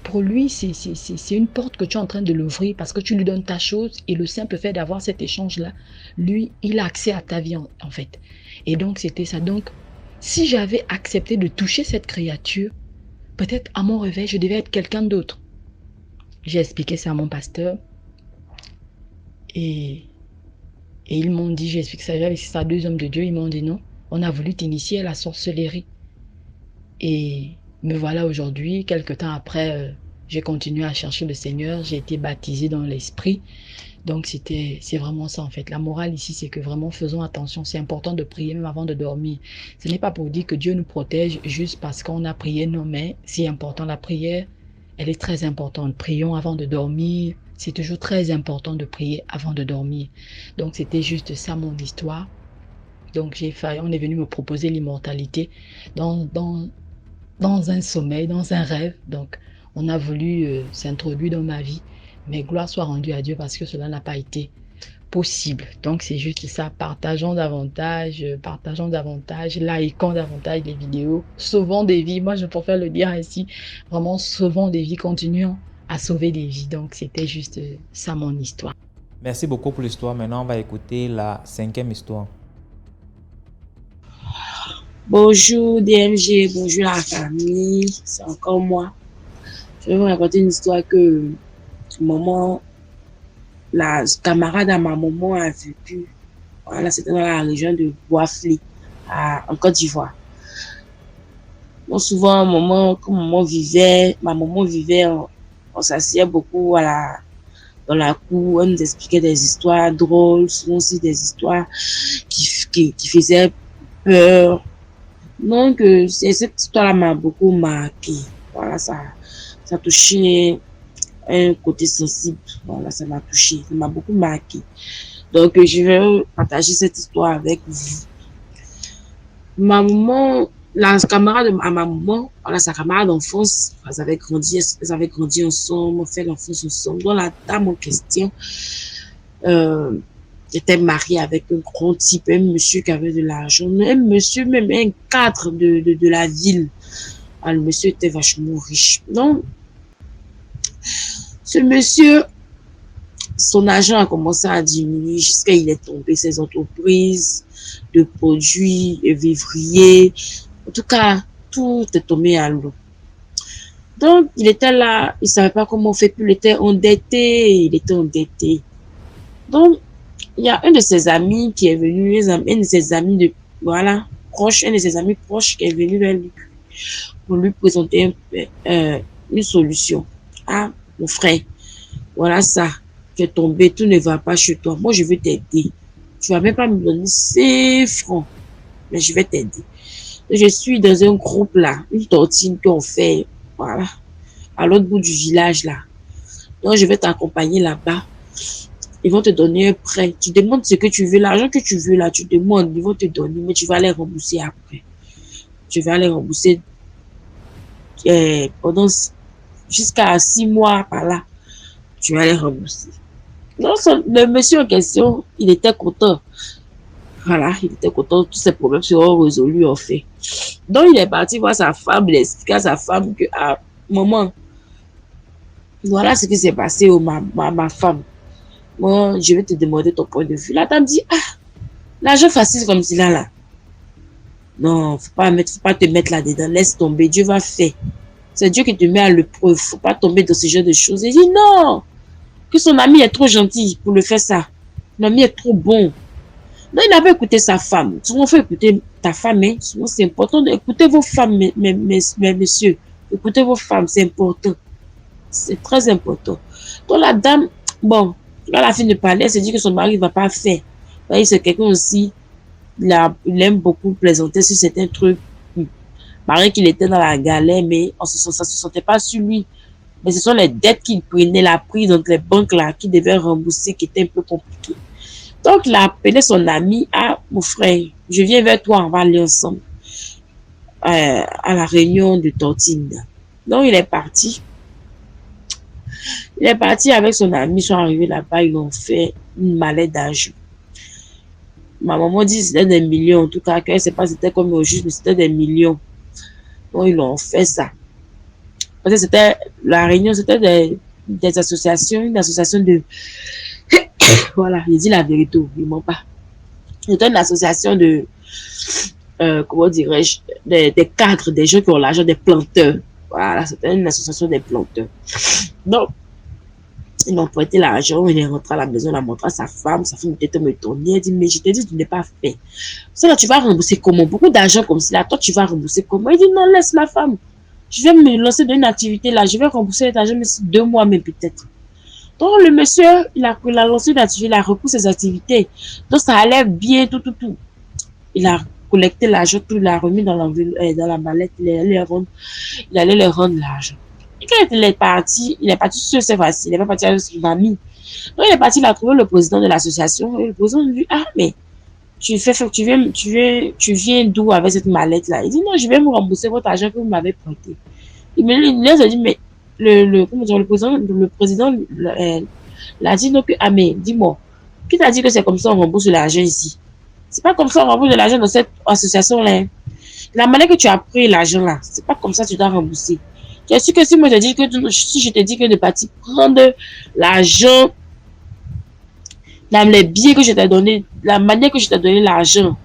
Pour lui, c'est une porte que tu es en train de l'ouvrir parce que tu lui donnes ta chose et le simple fait d'avoir cet échange-là, lui, il a accès à ta vie en fait. Et donc, c'était ça. Donc, si j'avais accepté de toucher cette créature, peut-être à mon réveil, je devais être quelqu'un d'autre. J'ai expliqué ça à mon pasteur et ils m'ont dit, j'ai expliqué ça à 2 hommes de Dieu, ils m'ont dit non, on a voulu t'initier à la sorcellerie. Et me voilà aujourd'hui, quelques temps après, j'ai continué à chercher le Seigneur, j'ai été baptisée dans l'esprit. Donc c'est vraiment ça en fait. La morale ici, c'est que vraiment faisons attention. C'est important de prier même avant de dormir. Ce n'est pas pour dire que Dieu nous protège juste parce qu'on a prié, non, mais c'est important. La prière, elle est très importante. Prions avant de dormir. C'est toujours très important de prier avant de dormir. Donc c'était juste ça mon histoire. Donc on est venu me proposer l'immortalité dans un sommeil, dans un rêve. Donc, on a voulu s'introduire dans ma vie. Mais gloire soit rendue à Dieu parce que cela n'a pas été possible. Donc, c'est juste ça. Partageons davantage, likons davantage les vidéos, sauvons des vies. Moi, je préfère le dire ainsi. Vraiment, sauvons des vies, continuons à sauver des vies. Donc, c'était juste ça mon histoire. Merci beaucoup pour l'histoire. Maintenant, on va écouter la 5e histoire. Bonjour DMG, bonjour la famille, c'est encore moi. Je vais vous raconter une histoire que la camarade à ma maman a vécue. Voilà, c'était dans la région de Boisflé, en Côte d'Ivoire. Bon, souvent, comme ma maman vivait, on s'asseyait beaucoup dans la cour, on nous expliquait des histoires drôles, souvent aussi des histoires qui faisaient peur. Donc, cette histoire-là m'a beaucoup marqué. Voilà, ça a touché un côté sensible. Voilà, ça m'a touché, ça m'a beaucoup marqué. Donc, je vais partager cette histoire avec vous. Ma maman, la camarade à ma maman, voilà, sa camarade d'enfance, elles avaient grandi ensemble, on fait l'enfance ensemble. Donc, la dame en question, était mariée avec un grand type, un monsieur qui avait de l'argent, un monsieur, même un cadre de la ville. Alors, le monsieur était vachement riche. Donc, ce monsieur, son argent a commencé à diminuer jusqu'à il est tombé ses entreprises de produits, de vivriers. En tout cas, tout est tombé à l'eau. Donc, il était là, il savait pas comment faire, puis il était endetté. Donc, il y a un de ses amis qui est venu, un de ses amis proches qui est venu vers lui pour lui présenter une solution. Ah, mon frère, voilà ça, tu es tombé, tout ne va pas chez toi. Moi, je vais t'aider. Tu vas même pas me donner 5 francs, mais je vais t'aider. Je suis dans un groupe là, une tontine qu'on fait, voilà, à l'autre bout du village là. Donc, je vais t'accompagner là-bas. Ils vont te donner un prêt. Tu demandes ce que tu veux, l'argent que tu veux là, tu demandes, ils vont te donner, mais tu vas les rembourser après. je vais aller rembourser pendant jusqu'à 6 mois par là. Tu vas aller rembourser. Donc, le monsieur en question, il était content. Voilà, il était content, tous ces problèmes seront résolus en fait. Donc, il est parti voir sa femme, il expliqua à sa femme que, ah, maman, voilà ce qui s'est passé, ma femme. Moi, je vais te demander ton point de vue. La dame dit, ah, l'argent facile comme cela là. Non, faut pas te mettre là-dedans, laisse tomber, Dieu va faire. C'est Dieu qui te met à l'épreuve, faut pas tomber dans ce genre de choses. Il dit non, que son ami est trop gentil pour le faire ça. L'ami est trop bon. Non, il avait écouté sa femme. Souvent, il faut écouter ta femme, hein. Souvent, c'est important d'écouter vos femmes, messieurs. Écoutez vos femmes, c'est important. C'est très important. Donc, la dame, bon, quand la fille de parler, elle se dit que son mari ne va pas faire. C'est quelqu'un aussi, il aime beaucoup plaisanter sur certains trucs. Malgré qu'il était dans la galère, mais ça ne se sentait pas sur lui. Mais ce sont les dettes qu'il prenait, la prise dans les banques là, qui devait rembourser, qui était un peu compliqué. Donc, il a appelé son ami, ah, mon frère, je viens vers toi, on va aller ensemble à la réunion de Tortine. Donc, il est parti. Il est parti avec son ami, ils sont arrivés là-bas, ils ont fait une mallette d'argent. Ma maman dit que c'était des millions, en tout cas, qu'elle ne sait pas si c'était comme au juste, mais c'était des millions. Donc, ils ont fait ça. Parce que c'était, la réunion, c'était des associations, une association de... Voilà, il dit la vérité, il ne ment pas. C'était une association de... comment dirais-je, des cadres, des gens qui ont l'argent, des planteurs. Voilà, c'était une association des planteurs. Donc, ils ont prêté l'argent, il est rentré à la maison, il a montré à sa femme était me tourner, elle dit, mais je t'ai dit, tu n'es pas fait. Ça là, tu vas rembourser comment? Beaucoup d'argent comme cela, toi, tu vas rembourser comment? Il dit, non, laisse ma femme. Je vais me lancer dans une activité là, je vais rembourser l'argent, mais 2 mois, mais peut-être. Donc, le monsieur, il a lancé une activité, il a repris ses activités. Donc, ça allait bien, tout. Il a collecté l'argent, tout, il l'a remis dans la mallette, il allait leur rendre l'argent. Et quand il est parti sur ses facile, il n'est pas parti avec son ami. Donc, il est parti, il a trouvé le président de l'association, et le président lui dit, ah, mais, tu viens d'où avec cette mallette-là? Il dit, non, je vais vous rembourser votre argent que vous m'avez prêté. Il a dit, mais, le président l'a dit, donc, ah, mais, dis-moi, qui t'a dit que c'est comme ça on rembourse l'argent ici? C'est pas comme ça on rembourse l'argent dans cette association-là. La manière que tu as pris l'argent là, c'est pas comme ça que tu dois rembourser. Tu es sûr que si moi je dis que si je te dis que de partir prendre l'argent dans les billets que je t'ai donné, la manière que je t'ai donné l'argent,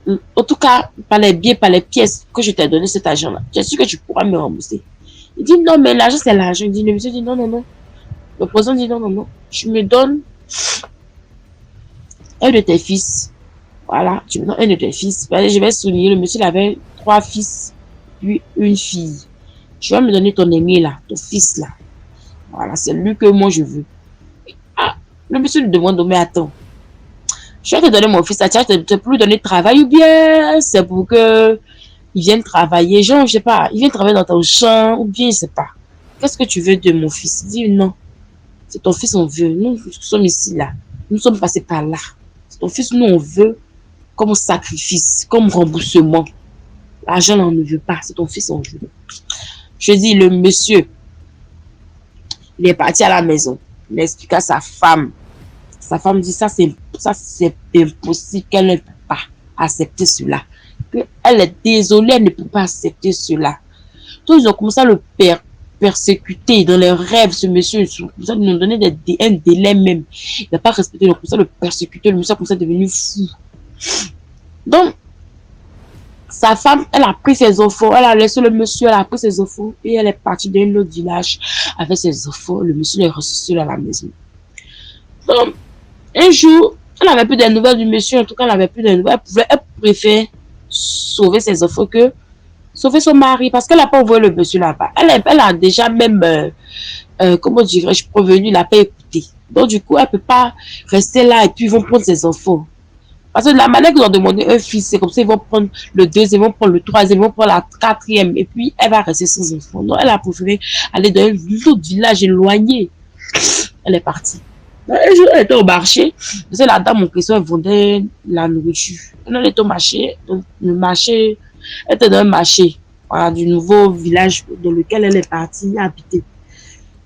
en tout cas par les billets, par les pièces que je t'ai donné cet argent-là, tu es sûr que tu pourras me rembourser. Il dit non, mais l'argent c'est l'argent. Il dit, le monsieur dit non. Le président dit non. Tu me donnes un de tes fils. Voilà, tu me donnes un de tes fils. Je vais souligner, le monsieur il avait 3 fils, puis une fille. Tu vas me donner ton aîné là, ton fils là. Voilà, c'est lui que moi je veux. Ah, le monsieur lui demande, mais attends, je vais te donner mon fils, tu vas pour lui donner de travail ou bien c'est pour que il vienne travailler, genre, je sais pas, il vient travailler dans ton champ ou bien je sais pas. Qu'est-ce que tu veux de mon fils? Il dit non, c'est ton fils on veut. Nous sommes ici là, nous sommes passés par là. C'est ton fils, nous on veut comme sacrifice, comme remboursement. L'argent on ne veut pas, c'est ton fils on veut. Je dis, le monsieur, il est parti à la maison. Il explique à sa femme. Sa femme dit, ça c'est impossible, qu'elle ne peut pas accepter cela. Elle est désolée, elle ne peut pas accepter cela. Donc, ils ont commencé à le persécuter dans les rêves, ce monsieur. Ils ont commencé à nous donner un délai même. Il n'a pas respecté, ils ont commencé à le persécuter. Le monsieur a commencé à devenir fou. Donc, sa femme, elle a pris ses enfants, elle a laissé le monsieur, elle a pris ses enfants et elle est partie d'un autre village avec ses enfants. Le monsieur est resté seul à la maison. Donc, un jour, elle n'avait plus de nouvelles du monsieur, en tout cas, elle n'avait plus de nouvelles. Elle préfère sauver ses enfants que sauver son mari parce qu'elle n'a pas envoyé le monsieur là-bas. Elle a déjà même, comment dirais-je, prévenu, elle n'a pas écouté. Donc, du coup, elle ne peut pas rester là et puis ils vont prendre ses enfants. Parce que la manière qu'ils ont demandé un fils, c'est comme ça, ils vont prendre le deuxième, ils vont prendre le troisième, ils vont prendre la quatrième, et puis elle va rester sans enfant. Donc, elle a préféré aller dans un autre village éloigné. Elle est partie. Un jour, elle était au marché, parce que la dame en question, elle vendait la nourriture. Elle était au marché, donc le marché Elle était dans un marché, voilà, du nouveau village dans lequel elle est partie habiter.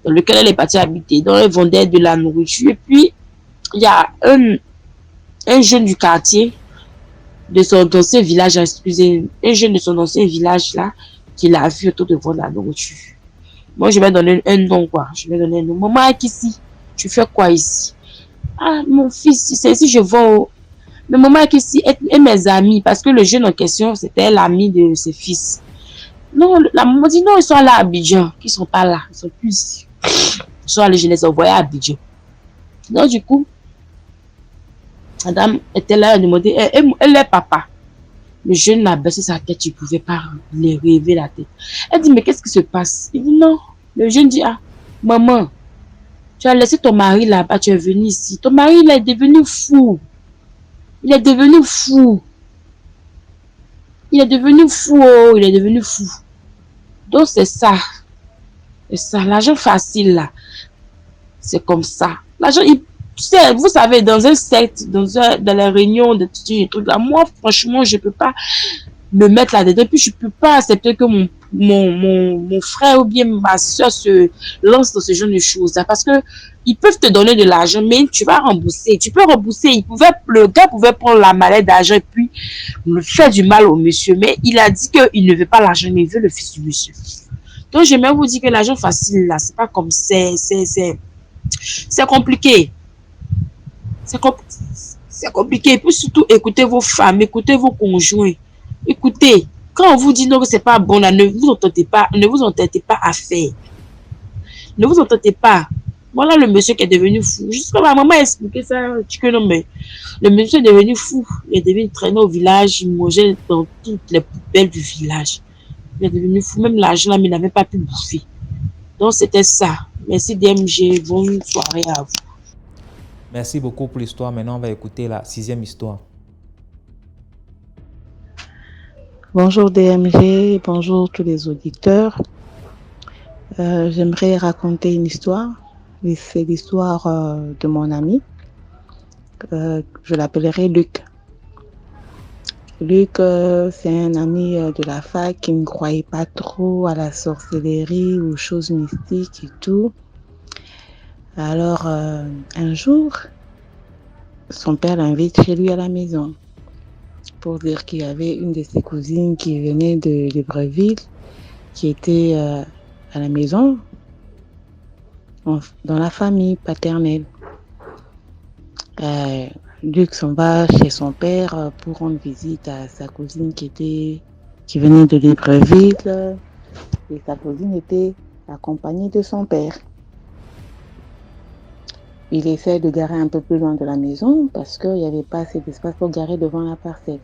Donc, elle vendait de la nourriture. Et puis, il y a un jeune du quartier, dans ce village, excusez, un jeune de son ancien village là, qui l'a vu autour de vendre la nourriture. Moi, je vais donner un nom, quoi. Je vais donner un nom. Maman, ici, tu fais quoi ici? Ah, mon fils, c'est ici, je vends. Mais maman, ici, et mes amis, parce que le jeune en question, c'était l'ami de ses fils. Non, la maman dit non, ils sont là à Abidjan. Ils sont pas là, ils sont plus ici. Ils sont allés, je les envoyés à Abidjan. Donc, du coup, madame était là, elle demandait, elle est papa. Le jeune a baissé sa tête, il ne pouvait pas les rêver la tête. Elle dit, mais qu'est-ce qui se passe? Il dit, non. Le jeune dit, ah, maman, tu as laissé ton mari là-bas, tu es venu ici. Ton mari, il est devenu fou. Il est devenu fou. Il est devenu fou, oh, il est devenu fou. Donc, c'est ça. C'est ça, l'argent facile là. C'est comme ça. L'argent, tu sais, vous savez, dans un secte, dans les réunions de trucs là, moi, franchement, je ne peux pas me mettre là-dedans. Puis, je ne peux pas accepter que mon frère ou bien ma soeur se lance dans ce genre de choses là. Parce que ils peuvent te donner de l'argent, mais tu vas rembourser. Tu peux rembourser. Le gars pouvait prendre la mallette d'argent et puis faire du mal au monsieur. Mais il a dit qu'il ne veut pas l'argent, mais il veut le fils du monsieur. Donc, j'aimerais vous dire que l'argent facile là, c'est pas comme c'est compliqué. C'est compliqué. Et puis surtout, écoutez vos femmes, écoutez vos conjoints. Écoutez, quand on vous dit non, que c'est pas bon, là, ne vous entendez pas à faire. Ne vous entendez pas. Voilà le monsieur qui est devenu fou. Juste comme ma maman a expliqué ça, que non, mais le monsieur est devenu fou. Il est devenu traîné au village, il mangeait dans toutes les poubelles du village. Il est devenu fou. Même l'argent, là, mais il n'avait pas pu bouffer. Donc, c'était ça. Merci DMG. Bonne soirée à vous. Merci beaucoup pour l'histoire. Maintenant, on va écouter la 6e histoire. Bonjour DMG, bonjour tous les auditeurs. J'aimerais raconter une histoire. C'est l'histoire de mon ami. Je l'appellerai Luc. Luc, c'est un ami de la fac qui ne croyait pas trop à la sorcellerie, aux choses mystiques et tout. Alors, un jour, son père l'invite chez lui à la maison pour dire qu'il y avait une de ses cousines qui venait de Libreville, qui était à la maison, dans la famille paternelle. Luc s'en va chez son père pour rendre visite à sa cousine qui venait de Libreville, et sa cousine était accompagnée de son père. Il essaie de garer un peu plus loin de la maison parce qu'il n'y avait pas assez d'espace pour garer devant la parcelle.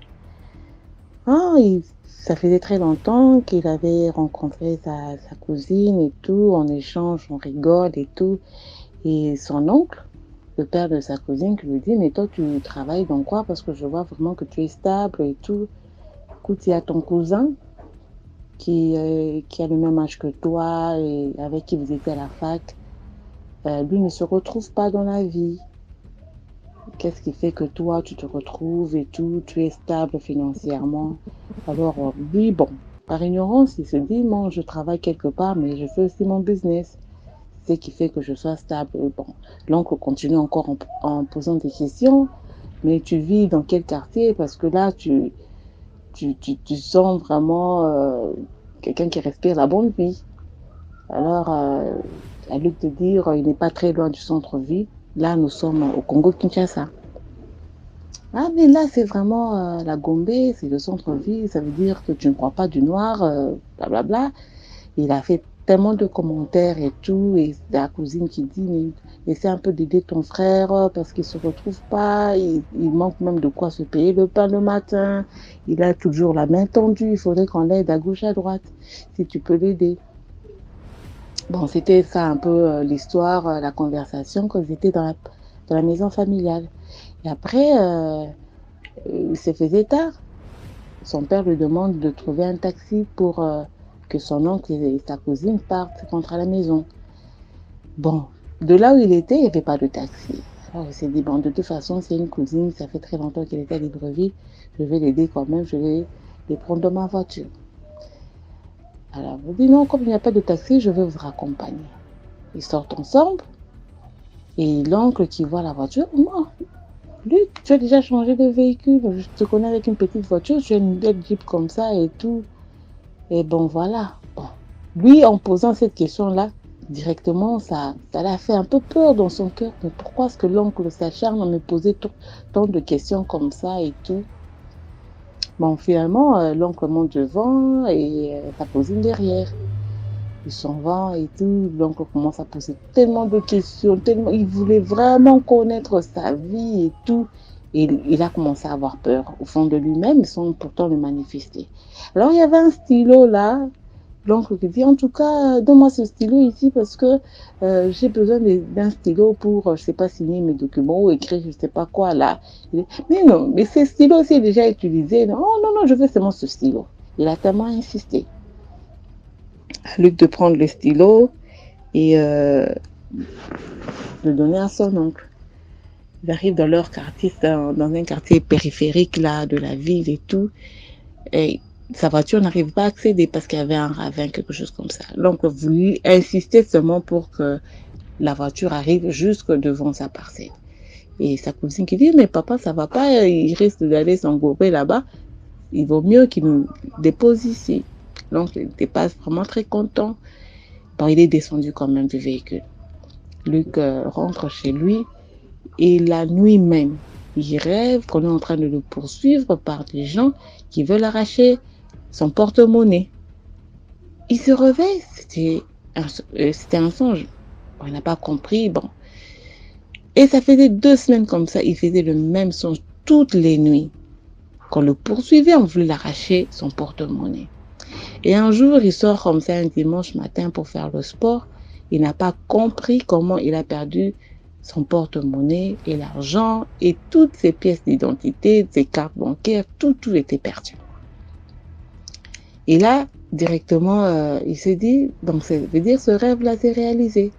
Ça faisait très longtemps qu'il avait rencontré sa cousine et tout, en échange, on rigole et tout. Et son oncle, le père de sa cousine, qui lui dit, mais toi tu travailles dans quoi? Parce que je vois vraiment que tu es stable et tout. Écoute, il y a ton cousin qui a le même âge que toi et avec qui vous étiez à la fac. Lui ne se retrouve pas dans la vie. Qu'est-ce qui fait que toi, tu te retrouves et tout, tu es stable financièrement? Alors, lui, bon, par ignorance, il se dit, moi, je travaille quelque part, mais je fais aussi mon business. C'est ce qui fait que je sois stable. Bon, l'oncle continue encore en posant des questions, mais tu vis dans quel quartier? Parce que là, tu sens vraiment quelqu'un qui respire la bonne vie. Alors, à lui de dire, il n'est pas très loin du centre-ville. Là, nous sommes au Congo-Kinshasa. Ah, mais là, c'est vraiment la Gombe, c'est le centre-ville. Ça veut dire que tu ne crois pas du noir, blablabla. Il a fait tellement de commentaires et tout. Et la cousine qui dit, mais essaie un peu d'aider ton frère parce qu'il ne se retrouve pas. Il manque même de quoi se payer le pain le matin. Il a toujours la main tendue. Il faudrait qu'on l'aide à gauche, à droite, si tu peux l'aider. Bon, c'était ça un peu l'histoire, la conversation quand j'étais dans la maison familiale. Et après, il se faisait tard. Son père lui demande de trouver un taxi pour que son oncle et sa cousine partent rentrer à la maison. Bon, de là où il était, il n'y avait pas de taxi. Alors il s'est dit, bon, de toute façon, c'est une cousine, ça fait très longtemps qu'elle était à Libreville, je vais l'aider quand même, je vais les prendre dans ma voiture. Alors, vous dit non, comme il n'y a pas de taxi, je vais vous raccompagner. Ils sortent ensemble. Et l'oncle qui voit la voiture, moi, Luc, tu as déjà changé de véhicule. Je te connais avec une petite voiture, tu as une belle Jeep comme ça et tout. Et bon, voilà. Bon. Lui, en posant cette question-là, directement, ça l'a fait un peu peur dans son cœur. Mais pourquoi est-ce que l'oncle s'acharne à me poser tant de questions comme ça et tout? Bon, finalement, l'oncle monte devant et sa cousine derrière. Ils s'en vont et tout. L'oncle commence à poser tellement de questions, tellement. Il voulait vraiment connaître sa vie et tout. Et il a commencé à avoir peur au fond de lui-même, sans pourtant le manifester. Alors, il y avait un stylo là. L'oncle qui dit, en tout cas, donne-moi ce stylo ici parce que j'ai besoin d'un stylo pour, je sais pas, signer mes documents ou écrire je sais pas quoi là. Mais non, mais ce stylo c'est déjà utilisé. Non, non, je veux seulement ce stylo. Il a tellement insisté. À Luc de prendre le stylo et de donner à son oncle. Ils arrivent dans leur quartier, dans un quartier périphérique là de la ville et tout. Et sa voiture n'arrive pas à accéder parce qu'il y avait un ravin, quelque chose comme ça. L'oncle voulait insister seulement pour que la voiture arrive jusque devant sa parcelle. Et sa cousine qui dit, mais papa, ça va pas, il risque d'aller s'engourer là-bas. Il vaut mieux qu'il nous dépose ici. L'oncle n'était pas vraiment très content. Bon, il est descendu quand même du véhicule. Luc rentre chez lui et la nuit même, il rêve qu'on est en train de le poursuivre par des gens qui veulent arracher son porte-monnaie. Il se réveille, c'était un songe. Bon, il n'a pas compris, bon. Et ça faisait 2 semaines comme ça, il faisait le même songe toutes les nuits. Qu'on le poursuivait, on voulait l'arracher son porte-monnaie. Et un jour, il sort comme ça un dimanche matin pour faire le sport. Il n'a pas compris comment il a perdu son porte-monnaie et l'argent et toutes ses pièces d'identité, ses cartes bancaires, tout était perdu. Et là, directement, il s'est dit, donc ça veut dire ce rêve-là s'est réalisé.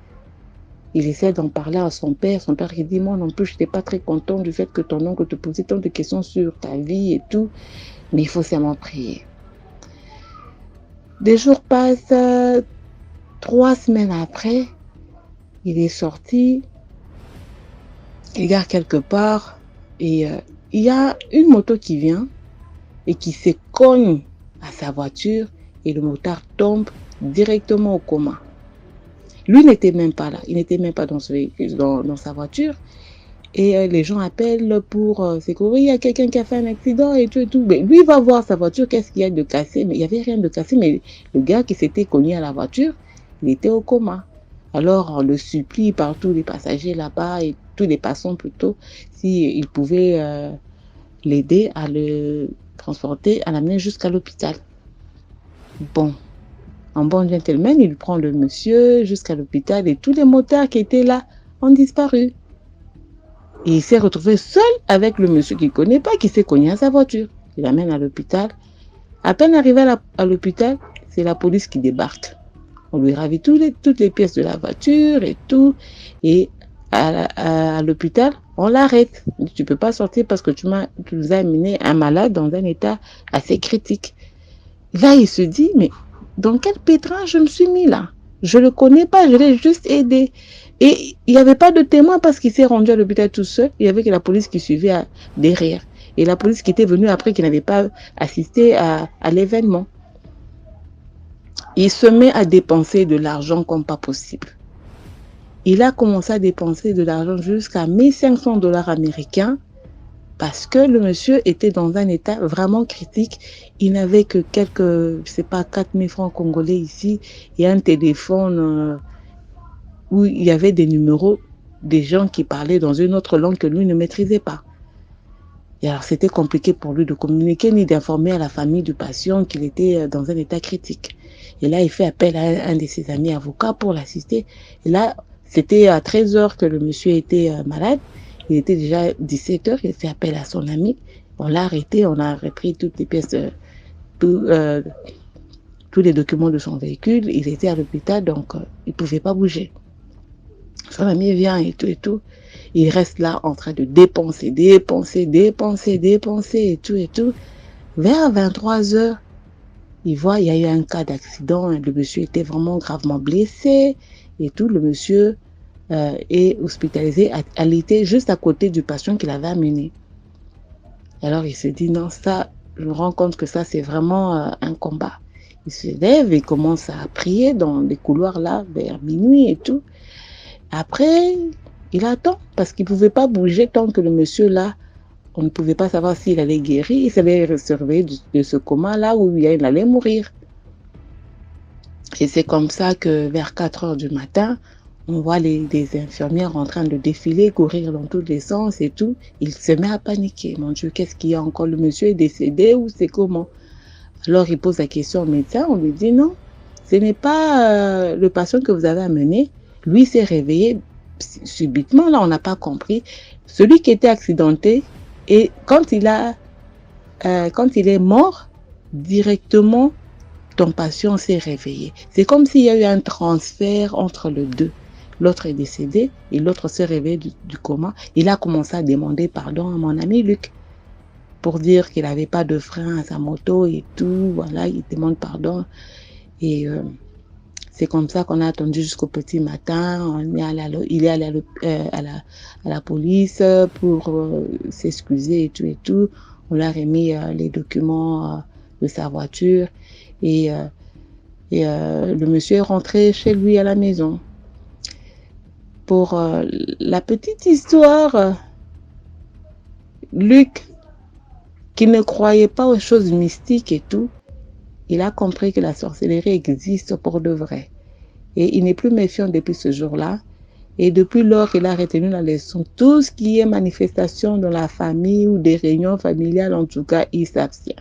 Il essaie d'en parler à son père qui dit, moi non plus, je n'étais pas très content du fait que ton oncle te posait tant de questions sur ta vie et tout, mais il faut seulement prier. Des jours passent, 3 semaines après, il est sorti, il regarde quelque part, et il y a une moto qui vient et qui se cogne à sa voiture et le motard tombe directement au coma. Lui n'était même pas là, il n'était même pas dans sa voiture. Et les gens appellent pour secourir, il y a quelqu'un qui a fait un accident et tout et tout. Mais lui va voir sa voiture, qu'est-ce qu'il y a de cassé? Mais il n'y avait rien de cassé, mais le gars qui s'était cogné à la voiture, il était au coma. Alors on le supplie par tous les passagers là-bas et tous les passants plutôt, s'ils pouvaient l'aider à le transporter, à l'amener jusqu'à l'hôpital. Bon, en bon gentleman, il prend le monsieur jusqu'à l'hôpital et tous les motards qui étaient là ont disparu. Et il s'est retrouvé seul avec le monsieur qu'il ne connaît pas, qui s'est cogné à sa voiture. Il l'amène à l'hôpital. À peine arrivé à l'hôpital, c'est la police qui débarque. On lui ravit toutes les pièces de la voiture et tout. Et à l'hôpital, on l'arrête. Tu ne peux pas sortir parce que tu nous as amené un malade dans un état assez critique. Là, il se dit, mais dans quel pétrin je me suis mis là? Je ne le connais pas, je l'ai juste aidé. Et il n'y avait pas de témoin parce qu'il s'est rendu à l'hôpital tout seul. Il y avait que la police qui suivait derrière. Et la police qui était venue après, qui n'avait pas assisté à l'événement. Il se met à dépenser de l'argent comme pas possible. Il a commencé à dépenser de l'argent jusqu'à 1500 $ américains parce que le monsieur était dans un état vraiment critique. Il n'avait que quelques, je sais pas, 4000 francs congolais ici et un téléphone où il y avait des numéros des gens qui parlaient dans une autre langue que lui ne maîtrisait pas. Et alors c'était compliqué pour lui de communiquer ni d'informer à la famille du patient qu'il était dans un état critique. Et là, il fait appel à un de ses amis avocats pour l'assister. Et là, c'était à 13h que le monsieur était malade. Il était déjà 17h, il fait appel à son ami. On l'a arrêté, on a repris toutes les pièces, tous les documents de son véhicule. Il était à l'hôpital, donc il ne pouvait pas bouger. Son ami vient et tout. Il reste là en train de dépenser et tout. Vers 23h, il voit, il y a eu un cas d'accident, le monsieur était vraiment gravement blessé et tout. Le monsieur est hospitalisé, alité juste à côté du patient qu'il avait amené. Alors il se dit, non, ça, je me rends compte que ça, c'est vraiment un combat. Il se lève et commence à prier dans les couloirs là, vers minuit et tout. Après, il attend parce qu'il ne pouvait pas bouger tant que le monsieur là, on ne pouvait pas savoir s'il allait guérir. Il s'avait surveillé de ce coma là où il allait mourir. Et c'est comme ça que vers 4h du matin, on voit les infirmières en train de défiler, courir dans tous les sens et tout. Il se met à paniquer. Mon Dieu, qu'est-ce qu'il y a encore? Le monsieur est décédé ou c'est comment? Alors il pose la question au médecin, on lui dit non, ce n'est pas le patient que vous avez amené. Lui s'est réveillé subitement, là on n'a pas compris. Celui qui était accidenté, et quand il est mort, directement, ton patient s'est réveillé. C'est comme s'il y a eu un transfert entre les deux. L'autre est décédé et l'autre s'est réveillé du coma. Il a commencé à demander pardon à mon ami Luc pour dire qu'il n'avait pas de frein à sa moto et tout. Voilà, il demande pardon. Et c'est comme ça qu'on a attendu jusqu'au petit matin. Il est allé à la police pour s'excuser et tout et tout. On lui a remis les documents de sa voiture. Et le monsieur est rentré chez lui à la maison. Pour la petite histoire, Luc, qui ne croyait pas aux choses mystiques et tout, il a compris que la sorcellerie existe pour de vrai. Et il n'est plus méfiant depuis ce jour-là. Et depuis lors, il a retenu la leçon. Tout ce qui est manifestation dans la famille ou des réunions familiales, en tout cas, il s'abstient.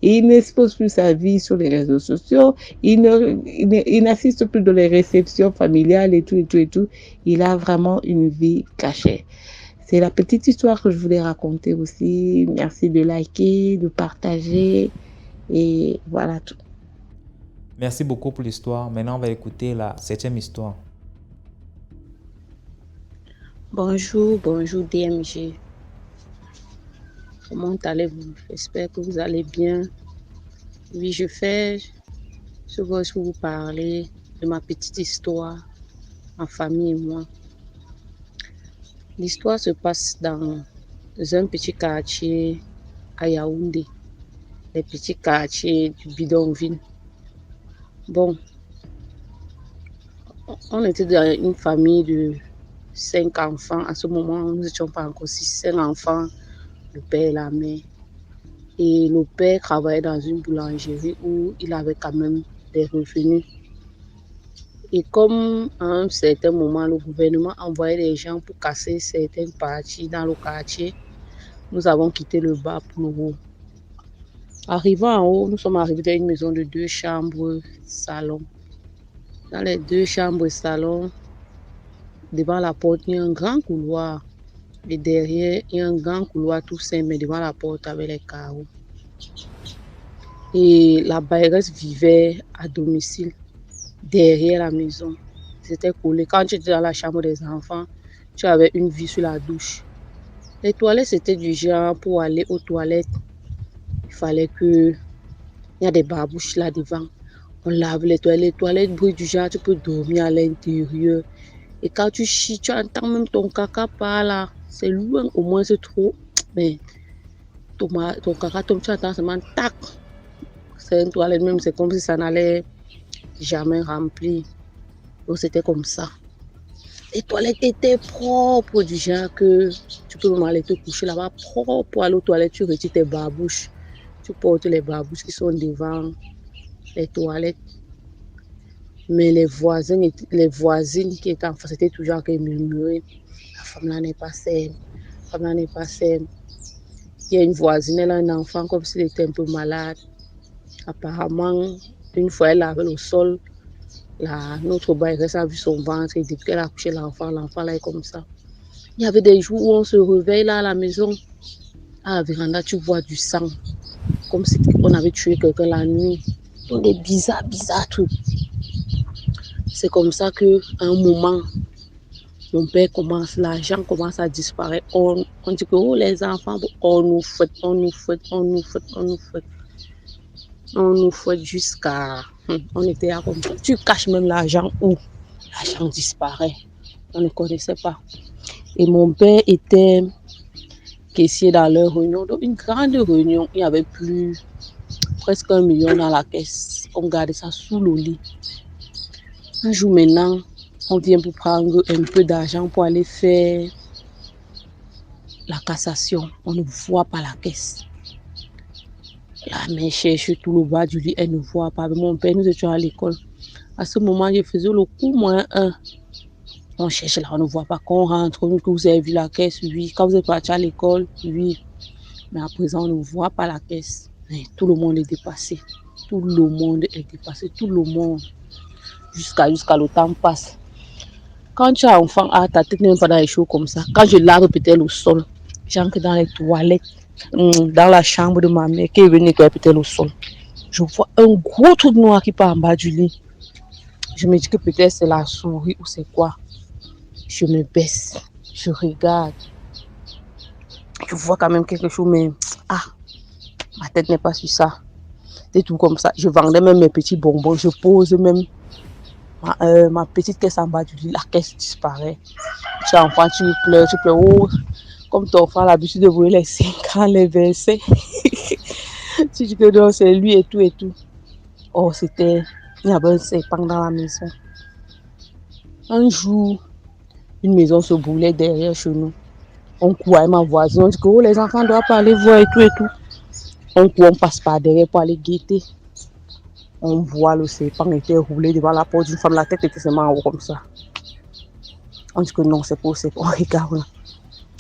Et il n'expose plus sa vie sur les réseaux sociaux. Il n'assiste plus dans les réceptions familiales et tout, et tout, et tout. Il a vraiment une vie cachée. C'est la petite histoire que je voulais raconter aussi. Merci de liker, de partager. Et voilà tout. Merci beaucoup pour l'histoire. Maintenant, on va écouter la 7e histoire. Bonjour DMG. Comment allez-vous? J'espère que vous allez bien. Oui, je veux vous parler de ma petite histoire, ma famille et moi. L'histoire se passe dans un petit quartier à Yaoundé, les petits quartiers du bidonville. Bon, on était dans une famille de 5 enfants. À ce moment, nous n'étions pas encore 5 enfants, le père et la mère. Et le père travaillait dans une boulangerie où il avait quand même des revenus. Et comme à un certain moment, le gouvernement envoyait des gens pour casser certaines parties dans le quartier, nous avons quitté le bas pour le haut. Arrivant en haut, nous sommes arrivés dans une maison de 2 chambres, salon. Dans les 2 chambres, salon, devant la porte, il y a un grand couloir. Et derrière, il y a un grand couloir tout simple, mais devant la porte avec les carreaux. Et la bailleresse vivait à domicile, derrière la maison. C'était collé. Quand tu étais dans la chambre des enfants, tu avais une vue sur la douche. Les toilettes, c'était du genre, pour aller aux toilettes, il fallait que... Il y a des barbouches là devant. On lave les toilettes. Les toilettes brûlent du genre, tu peux dormir à l'intérieur. Et quand tu chies, tu entends même ton caca par là. C'est loin, au moins c'est trop. Mais ton caca tombe, tu entends seulement tac. C'est une toilette même, c'est comme si ça n'allait jamais remplir. Donc c'était comme ça. Les toilettes étaient propres, du genre que tu peux même aller te coucher là-bas propre. Pour aller aux toilettes, tu retires tes barbouches. Tu portes les barbouches qui sont devant les toilettes. Mais les voisines qui étaient en face, c'était toujours qu'ils murmuraient. La femme là n'est pas saine. La femme là n'est pas saine. Il y a une voisine, elle a un enfant comme s'il était un peu malade. Apparemment, une fois elle avait le sol, notre bailleresse a vu son ventre et depuis qu'elle a couché l'enfant là est comme ça. Il y avait des jours où on se réveille là à la maison. À la véranda, tu vois du sang. Comme si on avait tué quelqu'un la nuit. Donc des bizarres trucs. C'est comme ça qu'à un moment, Mon père commence, l'argent commence à disparaître. On dit que oh, les enfants, on nous fouette, on nous fouette, on nous fouette, on nous fouette. On nous fouette jusqu'à... On était à comme ça. Tu caches même l'argent où l'argent disparaît. On ne connaissait pas. Et mon père était caissier dans leur réunion. Donc, une grande réunion, il y avait presque 1 million dans la caisse. On gardait ça sous le lit. Un jour maintenant, on vient pour prendre un peu d'argent pour aller faire la cassation. On ne voit pas la caisse. La mère cherche tout le bas du lit, elle ne voit pas. Mon père, nous étions à l'école. À ce moment, je faisais le coup -1. On cherche là, on ne voit pas. Quand on rentre, que vous avez vu la caisse, oui. Quand vous êtes parti à l'école, oui. Mais à présent, on ne voit pas la caisse. Mais tout le monde est dépassé. Tout le monde est dépassé. Tout le monde. Jusqu'à le temps passe. Quand tu as un enfant, ta tête n'est pas dans les choses comme ça. Quand je lave peut-être au sol, j'entre dans les toilettes, dans la chambre de ma mère, qui est venue peut-être au sol. Je vois un gros truc noir qui part en bas du lit. Je me dis que peut-être c'est la souris ou c'est quoi. Je me baisse, je regarde. Je vois quand même quelque chose, mais ma tête n'est pas sur ça. C'est tout comme ça. Je vendais même mes petits bonbons. Je pose même ma petite caisse en bas du lit. La caisse disparaît. Tu es enfant, tu pleures. Oh, comme ton enfant a l'habitude de voler les 5 ans, les versets. Tu dis que non, c'est lui et tout et tout. Oh, il y avait un serpent dans la maison. Un jour, une maison se brûlait derrière chez nous. On court à ma voisine, on dit que oh, les enfants doivent pas aller voir et tout et tout. On court, on passe par derrière pour aller guetter. On voit le serpent était roulé devant la porte d'une femme, la tête était seulement en haut comme ça. On dit que non, c'est pas c'est on regarde.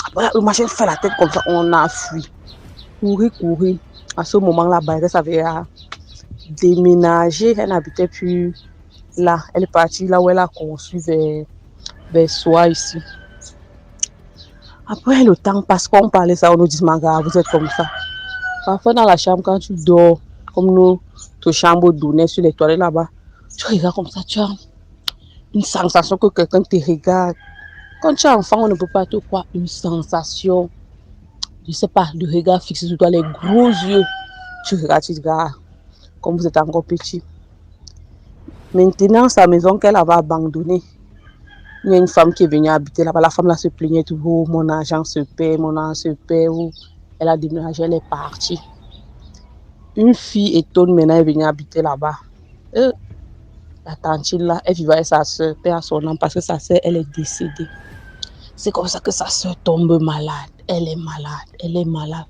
Après, le machin fait la tête comme ça, on a fui. Courir. À ce moment-là, Bayrès avait déménagé, elle n'habitait plus là. Elle est partie là où elle a construit vers soi ici. Après, le temps passe, quand on parlait ça, on nous dit, Maga, vous êtes comme ça. Parfois, dans la chambre, quand tu dors, comme nous, ta chambre donnait sur les toilettes là-bas, tu regardes comme ça, tu as une sensation que quelqu'un te regarde. Quand tu es enfant, on ne peut pas te croire, une sensation, je ne sais pas, le regard fixé sur toi, les gros yeux. Tu regardes, comme vous êtes encore petit. Maintenant, sa maison qu'elle avait abandonnée, il y a une femme qui est venue habiter là-bas. La femme là se plaignait toujours, mon argent se perd. Elle a déménagé, elle est partie. Une fille étonne maintenant, elle est venue habiter là-bas. La tante là, elle vivait avec sa soeur, père à son nom, parce que sa soeur, elle est décédée. C'est comme ça que sa soeur tombe malade. Elle est malade.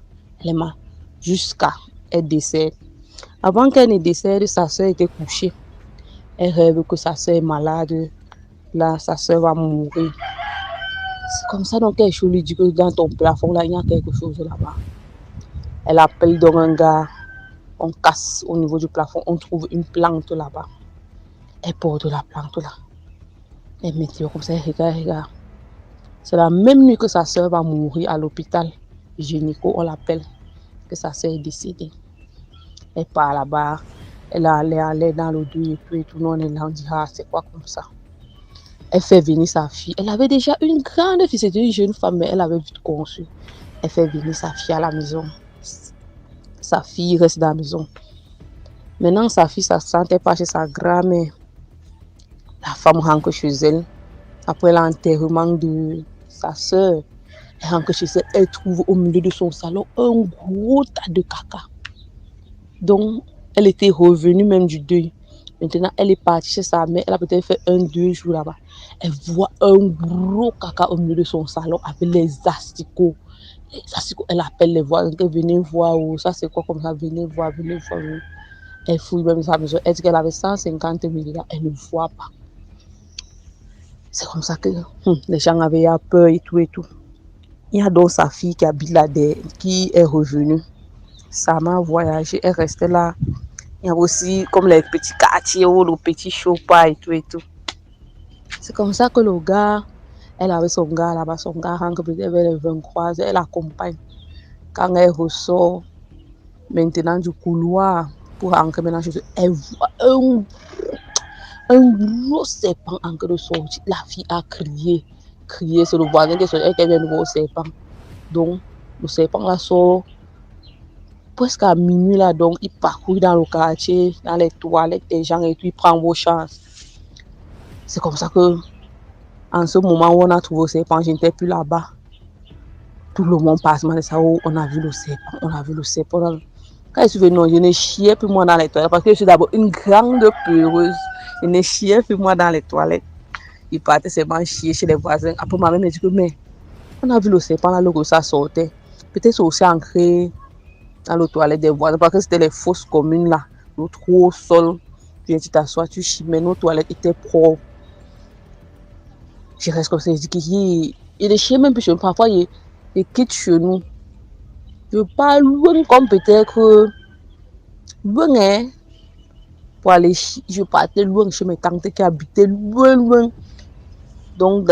Jusqu'à elle décède. Avant qu'elle ne décède, sa soeur était couchée. Elle rêve que sa soeur est malade. Là, sa soeur va mourir. C'est comme ça, donc elle lui dit que dans ton plafond, là, il y a quelque chose là-bas. Elle appelle donc un gars. On casse au niveau du plafond. On trouve une plante là-bas. Elle porte la plante là. Elle met comme ça, elle regarde. C'est la même nuit que sa soeur va mourir à l'hôpital. Gynéco, on l'appelle. Que sa soeur est décédée. Elle part là-bas. Elle allait dans le dos et tout. Nous, on est là, on dit, c'est quoi comme ça? Elle fait venir sa fille. Elle avait déjà une grande fille. C'était une jeune femme, mais elle avait vite conçu. Elle fait venir sa fille à la maison. Sa fille reste dans la maison. Maintenant, sa fille, ça ne sentait pas chez sa grand-mère. La femme rentre chez elle. Après l'enterrement de sa soeur, elle rentre chez elle. Elle trouve au milieu de son salon un gros tas de caca. Donc, elle était revenue même du deuil. Maintenant, elle est partie chez sa mère. Elle a peut-être fait 1-2 jours là-bas. Elle voit un gros caca au milieu de son salon avec les asticots. Les asticots, elle appelle les voisins. Venez voir. Ça, c'est quoi comme ça? Venez voir. Elle fouille même sa maison. Elle dit qu'elle avait 150 000 là. Elle ne voit pas. C'est comme ça que les gens avaient peur et tout. Il y a donc sa fille qui habite là, qui est revenue. Sa mère a voyagé. Elle restait là. Il y a aussi comme les petits quartiers, le petit chopa et tout. C'est comme ça que le gars, elle avait son gars là-bas, son gars rentre peut-être vers les 23, elle l'accompagne. Quand elle ressort maintenant du couloir pour rentrer maintenant chez eux, elle voit un gros serpent en train de sortir. La fille a crié. crier, c'est le voisin qui vient de voir au serpent. Donc, le serpent là sort presque à minuit là, donc il parcourt dans le quartier, dans les toilettes des gens et puis il prend vos chances. C'est comme ça que, en ce moment où on a trouvé le serpent, je n'étais plus là-bas. Tout le monde passe, mais ça, oh, on a vu le serpent, on a vu le serpent. Quand je suis venue, je ne chiais plus moi dans les toilettes parce que je suis d'abord une grande peureuse. Je ne chiais plus moi dans les toilettes. Il partait seulement chier chez les voisins. Après, ma mère me dit que, mais on a vu le serpent là, le ça sortait. Peut-être c'est aussi ancré dans les toilettes des voisins parce que c'était les fosses communes là. Le trou au sol. Tu t'assois, tu chies, mais nos toilettes étaient propres. Je reste comme ça, je dis qu'il y a des chiens même plus chez nous. Parfois, il quitte chez nous. Je pas loin comme peut-être loin, hein, pour aller, je partais loin chez mes tantes qui habitaient loin. Donc,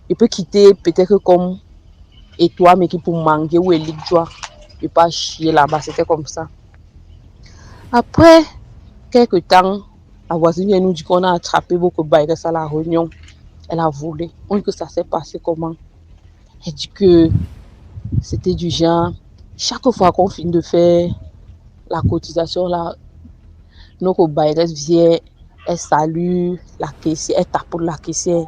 je peux quitter peut-être comme et toi, mais qui pour manger ou élite joie. Je pas chier là-bas, c'était comme ça. Après quelques temps, la voisine vient nous dire qu'on a attrapé beaucoup de bails à la réunion. Elle a volé. On dit que ça s'est passé comment? Elle dit que c'était du genre, chaque fois qu'on finit de faire la cotisation, là, notre bailleuse vient, elle salue la caissière, elle tape pour la caissière.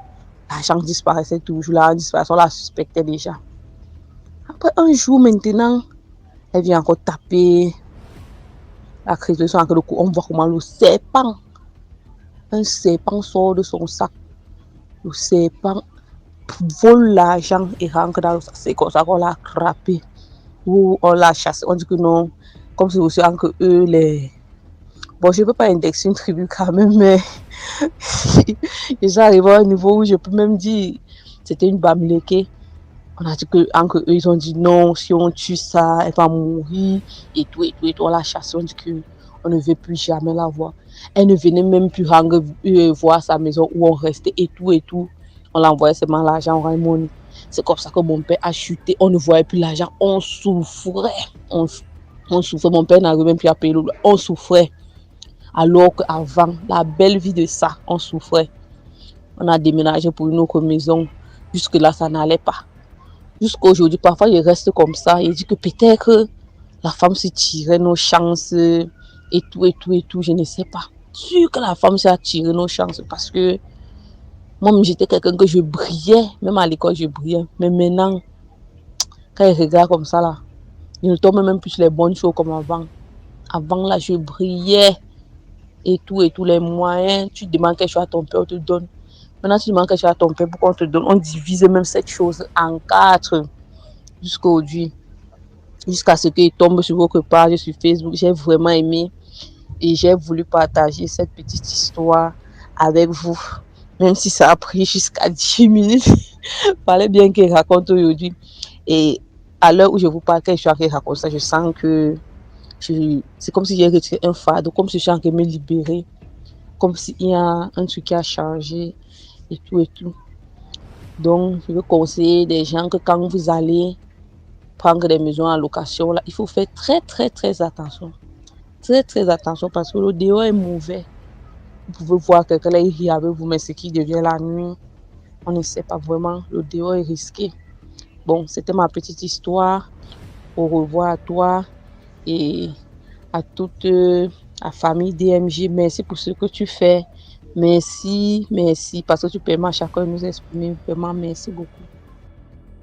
L'argent disparaissait toujours là, on la suspectait déjà. Après un jour maintenant, elle vient encore taper la création. On voit comment un serpent sort de son sac. Le serpent vole l'argent et rentre dans le sac. C'est comme ça qu'on l'a attrapé. Ou on l'a chassé. On dit que non, comme c'est aussi que eux, les... Bon, je ne peux pas indexer une tribu quand même, mais j'arrive à un niveau où je peux même dire c'était une bamileke. On a dit que eux, ils ont dit non, si on tue ça, elle va mourir, et tout. On l'a chassée, on dit qu'on ne veut plus jamais la voir. Elle ne venait même plus voir sa maison où on restait, et tout. On l'envoyait seulement l'argent au Raymond. C'est comme ça que mon père a chuté, on ne voyait plus l'argent, on souffrait. On souffrait, mon père n'arrivait même plus à payer le loyer, on souffrait. Alors qu'avant, la belle vie de ça, on souffrait. On a déménagé pour une autre maison. Jusque-là, ça n'allait pas. Jusqu'aujourd'hui, parfois, il reste comme ça. Il dit que peut-être que la femme se tirait nos chances et tout. Je ne sais pas. Sûr que la femme s'est tiré nos chances parce que moi, j'étais quelqu'un que je brillais. Même à l'école, je brillais. Mais maintenant, quand il regarde comme ça, là, il ne tombe même plus sur les bonnes choses comme avant. Avant, là, je brillais et tout, les moyens. Tu demandes quelque chose à ton père, on te donne. Maintenant, tu demandes quelque chose à ton père, pourquoi on te donne? On divise même cette chose en 4 jusqu'aujourd'hui. Jusqu'à ce qu'il tombe sur votre page sur Facebook. J'ai vraiment aimé et j'ai voulu partager cette petite histoire avec vous. Même si ça a pris jusqu'à 10 minutes. Fallait bien qu'il raconte aujourd'hui. Et à l'heure où je vous parle, quand je suis en train de raconter ça, je sens que c'est comme si j'ai retiré un fardeau, comme si je suis en train de me libérer. Comme s'il y a un truc qui a changé. Et tout. Donc, je veux conseiller des gens que quand vous allez prendre des maisons en location, là, il faut faire très attention. Très attention parce que le dehors est mauvais. Vous pouvez voir quelqu'un là, il rit avec vous, mais ce qui devient la nuit, on ne sait pas vraiment. Le dehors est risqué. Bon, c'était ma petite histoire. Au revoir à toi et à toute la famille DMJ. Merci pour ce que tu fais. Merci, parce que tu permets à chacun de nous exprimer. Vraiment, merci beaucoup.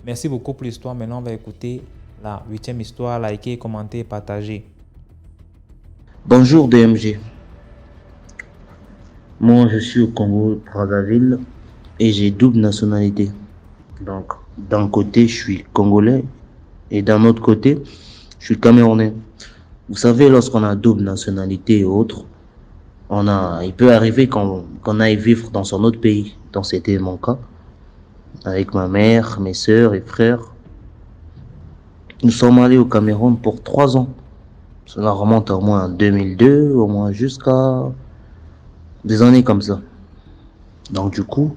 Merci beaucoup pour l'histoire. Maintenant, on va écouter la 8e histoire. Likez, commentez, partagez. Bonjour DMG. Moi, je suis au Congo, Brazzaville, et j'ai double nationalité. Donc, d'un côté, je suis congolais, et d'un autre côté, je suis camerounais. Vous savez, lorsqu'on a double nationalité et autres, il peut arriver qu'on aille vivre dans un autre pays. Donc c'était mon cas. Avec ma mère, mes sœurs et frères. Nous sommes allés au Cameroun pour 3 ans. Cela remonte au moins en 2002, au moins jusqu'à des années comme ça. Donc du coup,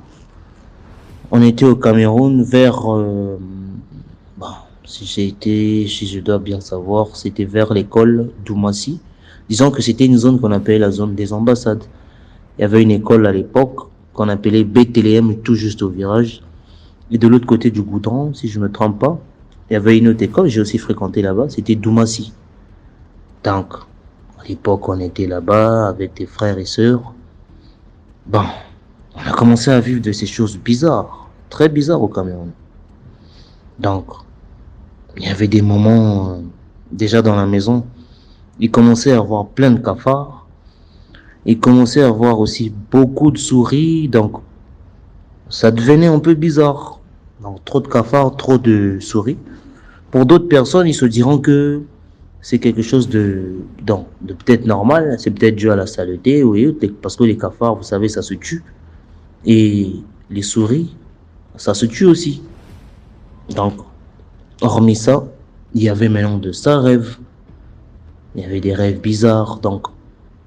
on était au Cameroun vers... si je dois bien savoir, c'était vers l'école d'Oumassi. Disons que c'était une zone qu'on appelait la zone des ambassades. Il y avait une école à l'époque qu'on appelait BTLM, tout juste au virage. Et de l'autre côté du goudron, si je ne me trompe pas, il y avait une autre école, j'ai aussi fréquenté là-bas, c'était Doumassi. Donc, à l'époque, on était là-bas avec des frères et sœurs. Bon, on a commencé à vivre de ces choses bizarres, très bizarres au Cameroun. Donc, il y avait des moments, déjà dans la maison, il commençait à avoir plein de cafards. Il commençait à avoir aussi beaucoup de souris, donc ça devenait un peu bizarre. Donc, trop de cafards, trop de souris. Pour d'autres personnes, ils se diront que c'est quelque chose de peut-être normal, c'est peut-être dû à la saleté, oui, parce que les cafards, vous savez, ça se tue. Et les souris, ça se tue aussi. Donc, hormis ça, il y avait maintenant de ça rêves. Il y avait des rêves bizarres. Donc,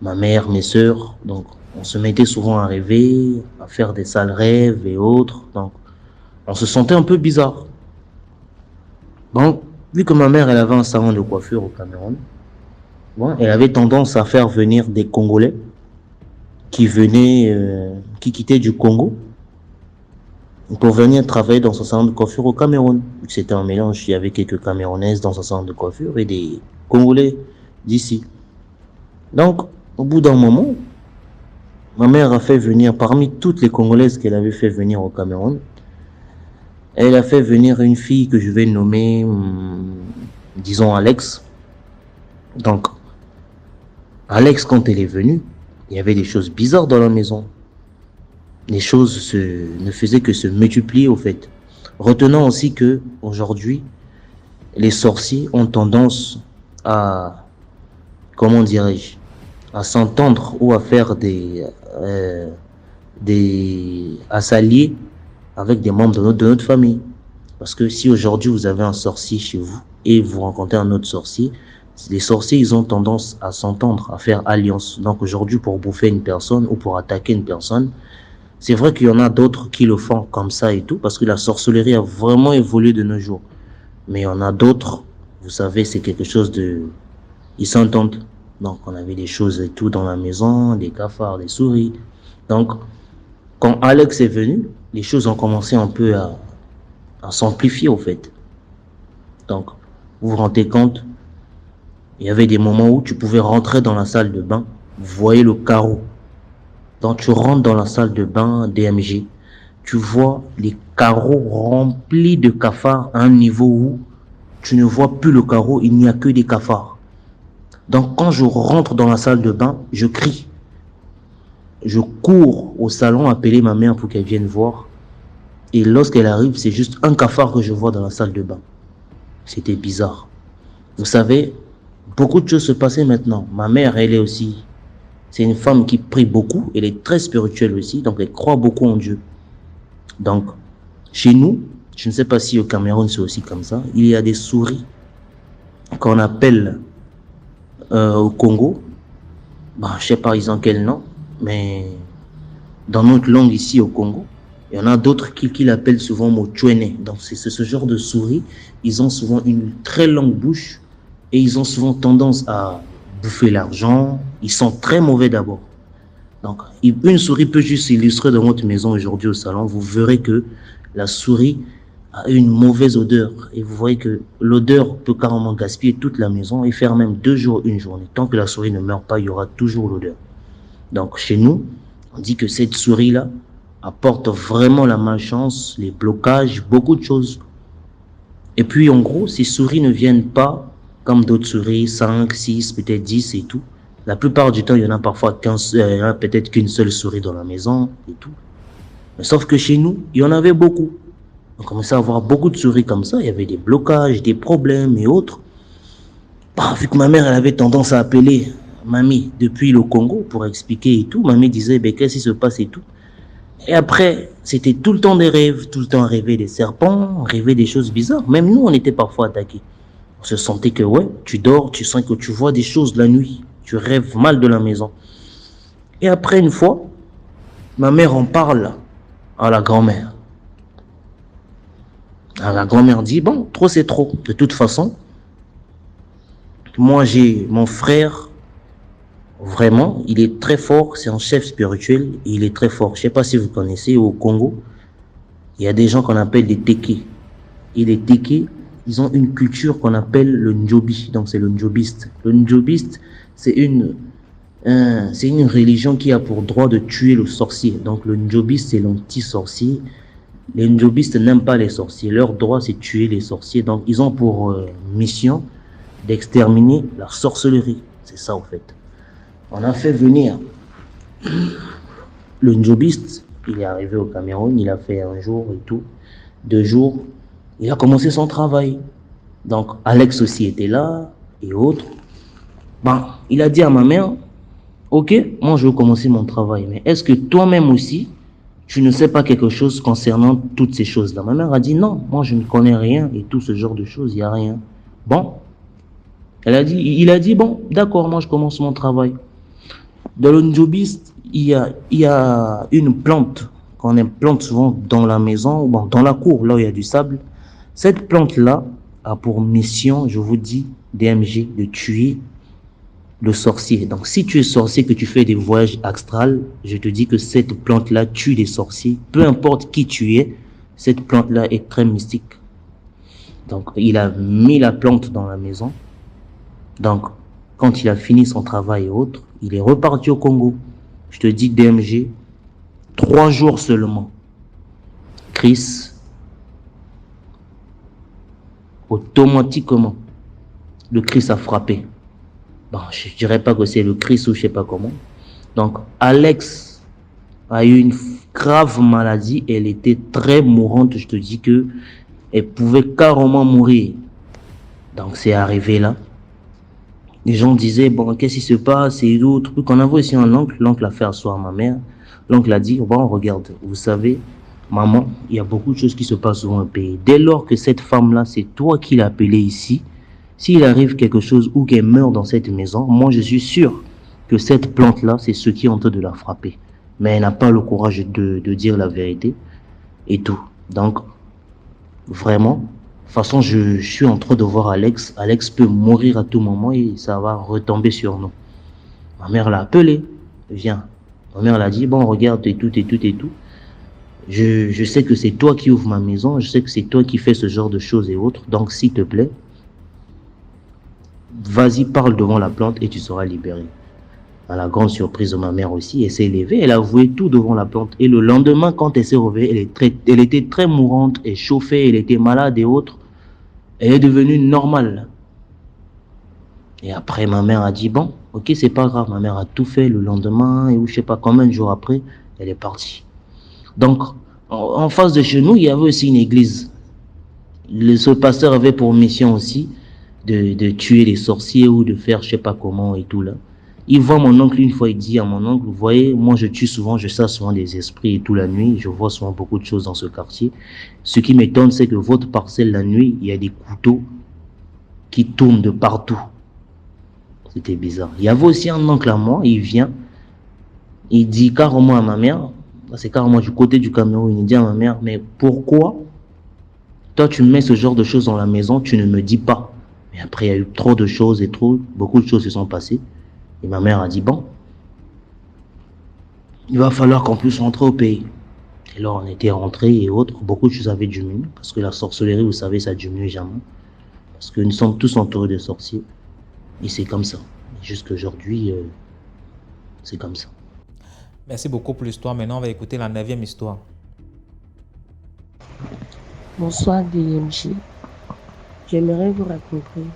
ma mère, mes sœurs, donc on se mettait souvent à rêver, à faire des sales rêves et autres. Donc, on se sentait un peu bizarre. Bon, vu que ma mère, elle avait un salon de coiffure au Cameroun, bon, elle avait tendance à faire venir des Congolais qui quittaient du Congo pour venir travailler dans son salon de coiffure au Cameroun. C'était un mélange, il y avait quelques Camerounaises dans son salon de coiffure et des Congolais d'ici. Donc, au bout d'un moment, ma mère a fait venir, parmi toutes les Congolaises qu'elle avait fait venir au Cameroun, elle a fait venir une fille que je vais nommer, disons Alex. Donc, Alex, quand elle est venue, il y avait des choses bizarres dans la maison. Les choses ne faisaient que se multiplier au fait. Retenons aussi que aujourd'hui, les sorciers ont tendance à, comment dirais-je, à s'entendre ou à faire à s'allier avec des membres de notre famille. Parce que si aujourd'hui vous avez un sorcier chez vous et vous rencontrez un autre sorcier, les sorciers, ils ont tendance à s'entendre, à faire alliance. Donc aujourd'hui, pour bouffer une personne ou pour attaquer une personne, c'est vrai qu'il y en a d'autres qui le font comme ça et tout, parce que la sorcellerie a vraiment évolué de nos jours. Mais il y en a d'autres, vous savez, c'est quelque chose de... Ils s'entendent. Donc on avait des choses et tout dans la maison, des cafards, des souris. Donc, quand Alex est venu, les choses ont commencé un peu à s'amplifier au fait. Donc, vous vous rendez compte, il y avait des moments où tu pouvais rentrer dans la salle de bain, vous voyez le carreau. Donc tu rentres dans la salle de bain DMG, tu vois les carreaux remplis de cafards à un niveau où tu ne vois plus le carreau, il n'y a que des cafards. Donc quand je rentre dans la salle de bain, je crie. Je cours au salon appeler ma mère pour qu'elle vienne voir. Et lorsqu'elle arrive, c'est juste un cafard que je vois dans la salle de bain. C'était bizarre. Vous savez, beaucoup de choses se passaient maintenant. Ma mère, elle est aussi... C'est une femme qui prie beaucoup. Elle est très spirituelle aussi. Donc, elle croit beaucoup en Dieu. Donc, chez nous, je ne sais pas si au Cameroun, c'est aussi comme ça. Il y a des souris qu'on appelle au Congo. Bon, je ne sais pas, ils ont quel nom. Mais dans notre langue ici au Congo, il y en a d'autres qui l'appellent souvent Mochouene. Donc, c'est ce genre de souris. Ils ont souvent une très longue bouche. Et ils ont souvent tendance à bouffer l'argent. Ils sont très mauvais d'abord. Donc, une souris peut juste s'illustrer dans votre maison aujourd'hui au salon. Vous verrez que la souris a une mauvaise odeur. Et vous voyez que l'odeur peut carrément gaspiller toute la maison et faire même 2 jours, une journée. Tant que la souris ne meurt pas, il y aura toujours l'odeur. Donc, chez nous, on dit que cette souris-là apporte vraiment la malchance, les blocages, beaucoup de choses. Et puis, en gros, ces souris ne viennent pas comme d'autres souris, 5, 6, peut-être 10 et tout. La plupart du temps, il y en a parfois peut-être qu'une seule souris dans la maison et tout. Mais sauf que chez nous, il y en avait beaucoup. On commençait à avoir beaucoup de souris comme ça. Il y avait des blocages, des problèmes et autres. Bah, vu que ma mère, elle avait tendance à appeler mamie depuis le Congo pour expliquer et tout, mamie disait, ben, qu'est-ce qui se passe et tout. Et après, c'était tout le temps des rêves, tout le temps rêver des serpents, rêver des choses bizarres. Même nous, on était parfois attaqués. On se sentait que, ouais, tu dors, tu sens que tu vois des choses la nuit. Tu rêves mal de la maison. Et après, une fois, ma mère en parle à la grand-mère. La grand-mère dit, bon, trop c'est trop. De toute façon, moi j'ai mon frère, vraiment, il est très fort, c'est un chef spirituel, et il est très fort. Je ne sais pas si vous connaissez au Congo, Il y a des gens qu'on appelle des Teke. Et les Teke, ils ont une culture qu'on appelle le Njobi. Donc c'est le Njobiste. Le Njobiste, c'est une religion qui a pour droit de tuer le sorcier. Donc le Njobiste, c'est l'anti-sorcier. Les Njobistes n'aiment pas les sorciers. Leur droit, c'est tuer les sorciers. Donc ils ont pour mission d'exterminer la sorcellerie. C'est ça, en fait. On a fait venir le Njobiste. Il est arrivé au Cameroun. Il a fait 1 jour et tout. 2 jours. Il a commencé son travail. Donc Alex aussi était là et autres. Bon, il a dit à ma mère, ok, moi je veux commencer mon travail. Mais est-ce que toi-même aussi, tu ne sais pas quelque chose concernant toutes ces choses-là? Ma mère a dit non, moi je ne connais rien et tout ce genre de choses, il n'y a rien. Bon, il a dit bon, d'accord, moi je commence mon travail. Dans le Njobiste, il y a une plante qu'on implante souvent dans la maison, bon, dans la cour, là où il y a du sable. Cette plante-là a pour mission, je vous dis, DMG, de tuer le sorcier. Donc si tu es sorcier, que tu fais des voyages astrales, je te dis que cette plante-là tue les sorciers. Peu importe qui tu es, cette plante-là est très mystique. Donc il a mis la plante dans la maison. Donc quand il a fini son travail et autres, il est reparti au Congo. Je te dis DMG, 3 jours seulement. Chris, automatiquement, le Christ a frappé. Bon, je ne dirais pas que c'est le Christ ou je ne sais pas comment. Donc, Alex a eu une grave maladie. Elle était très mourante. Je te dis que elle pouvait carrément mourir. Donc, c'est arrivé là. Les gens disaient, bon, qu'est-ce qui se passe et d'autres trucs. On avait aussi un oncle. L'oncle a fait asseoir ma mère. L'oncle a dit, bon, regarde, vous savez, maman, il y a beaucoup de choses qui se passent dans le pays. Dès lors que cette femme-là, c'est toi qui l'as appelée ici, s'il arrive quelque chose ou qu'elle meurt dans cette maison, moi je suis sûr que cette plante-là, c'est ce qui est en train de la frapper. Mais elle n'a pas le courage de dire la vérité et tout. Donc, vraiment, de toute façon, je suis en train de voir Alex. Alex peut mourir à tout moment et ça va retomber sur nous. Ma mère l'a appelé. Viens. Ma mère l'a dit, bon, regarde et tout. Je sais que c'est toi qui ouvres ma maison. Je sais que c'est toi qui fais ce genre de choses et autres. Donc, s'il te plaît, vas-y, parle devant la plante et tu seras libéré. À la grande surprise de ma mère aussi, elle s'est levée, elle a avoué tout devant la plante. Et le lendemain, quand elle s'est réveillée, elle était très mourante, elle chauffait, elle était malade et autres. Elle est devenue normale. Et après, ma mère a dit, bon, ok, c'est pas grave. Ma mère a tout fait le lendemain, et je sais pas combien de jours après, elle est partie. Donc, en face de chez nous, il y avait aussi une église. Ce pasteur avait pour mission aussi de tuer les sorciers ou de faire je sais pas comment et tout là. Il voit mon oncle une fois, il dit à mon oncle, vous voyez, moi je tue souvent, je chasse souvent des esprits et tout la nuit, je vois souvent beaucoup de choses dans ce quartier. Ce qui m'étonne, c'est que votre parcelle la nuit, il y a des couteaux qui tournent de partout. C'était bizarre. Il y avait aussi un oncle à moi, il vient, il dit carrément à ma mère, c'est carrément du côté du Cameroun, il dit à ma mère, mais pourquoi toi tu mets ce genre de choses dans la maison, tu ne me dis pas? Mais après, il y a eu trop de choses et beaucoup de choses se sont passées. Et ma mère a dit, bon, il va falloir qu'on puisse rentrer au pays. Et là, on était rentrés et autres. Beaucoup de choses avaient diminué. Parce que la sorcellerie, vous savez, ça diminue jamais. Parce que nous sommes tous entourés de sorciers. Et c'est comme ça. Jusqu'aujourd'hui, c'est comme ça. Merci beaucoup pour l'histoire. Maintenant, on va écouter la 9e histoire. Bonsoir DMG. J'aimerais vous raconter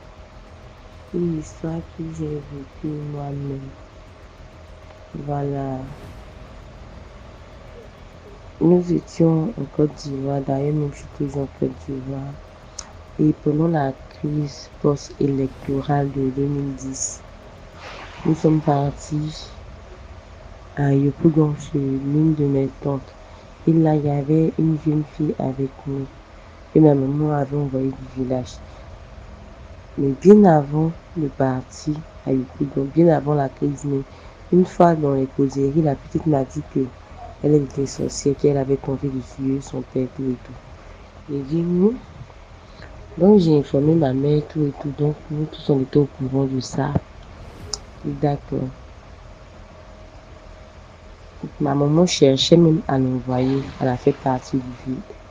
une histoire que j'ai vécue moi-même. Voilà. Nous étions en Côte d'Ivoire, d'ailleurs même je suis toujours en Côte d'Ivoire. Et pendant la crise post-électorale de 2010, nous sommes partis à Yopougon chez l'une de mes tantes. Et là, il y avait une jeune fille avec nous. Et ma maman avait envoyé du village. Mais bien avant de partir à Yopougon, bien avant la crise, mais une fois dans les causeries, la petite m'a dit que elle était sorcière, qu'elle avait tenté de tuer son père, tout et tout. J'ai dit non. Donc j'ai informé ma mère, tout et tout. Donc nous tous on était au courant de ça. D'accord. Ma maman cherchait même à l'envoyer. Elle a fait partie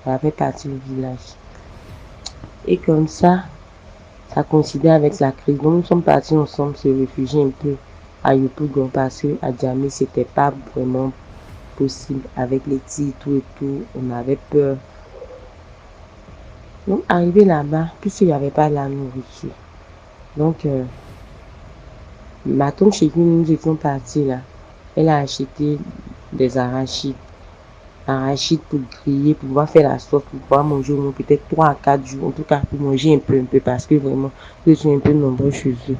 Ça fait partie du village. Et comme ça coïncidait avec la crise. Donc nous sommes partis ensemble se réfugier un peu à Yopougon parce que à Djamé, c'était pas vraiment possible avec les tirs et tout. On avait peur. Donc arrivé là-bas, puisqu'il n'y avait pas la nourriture. Donc ma tante chez qui nous étions partis là, elle a acheté des arachides pour griller, pour pouvoir faire la sauce, pour pouvoir manger au moins peut-être 3 à 4 jours, en tout cas pour manger un peu, parce que vraiment, je suis un peu nombreux chez eux.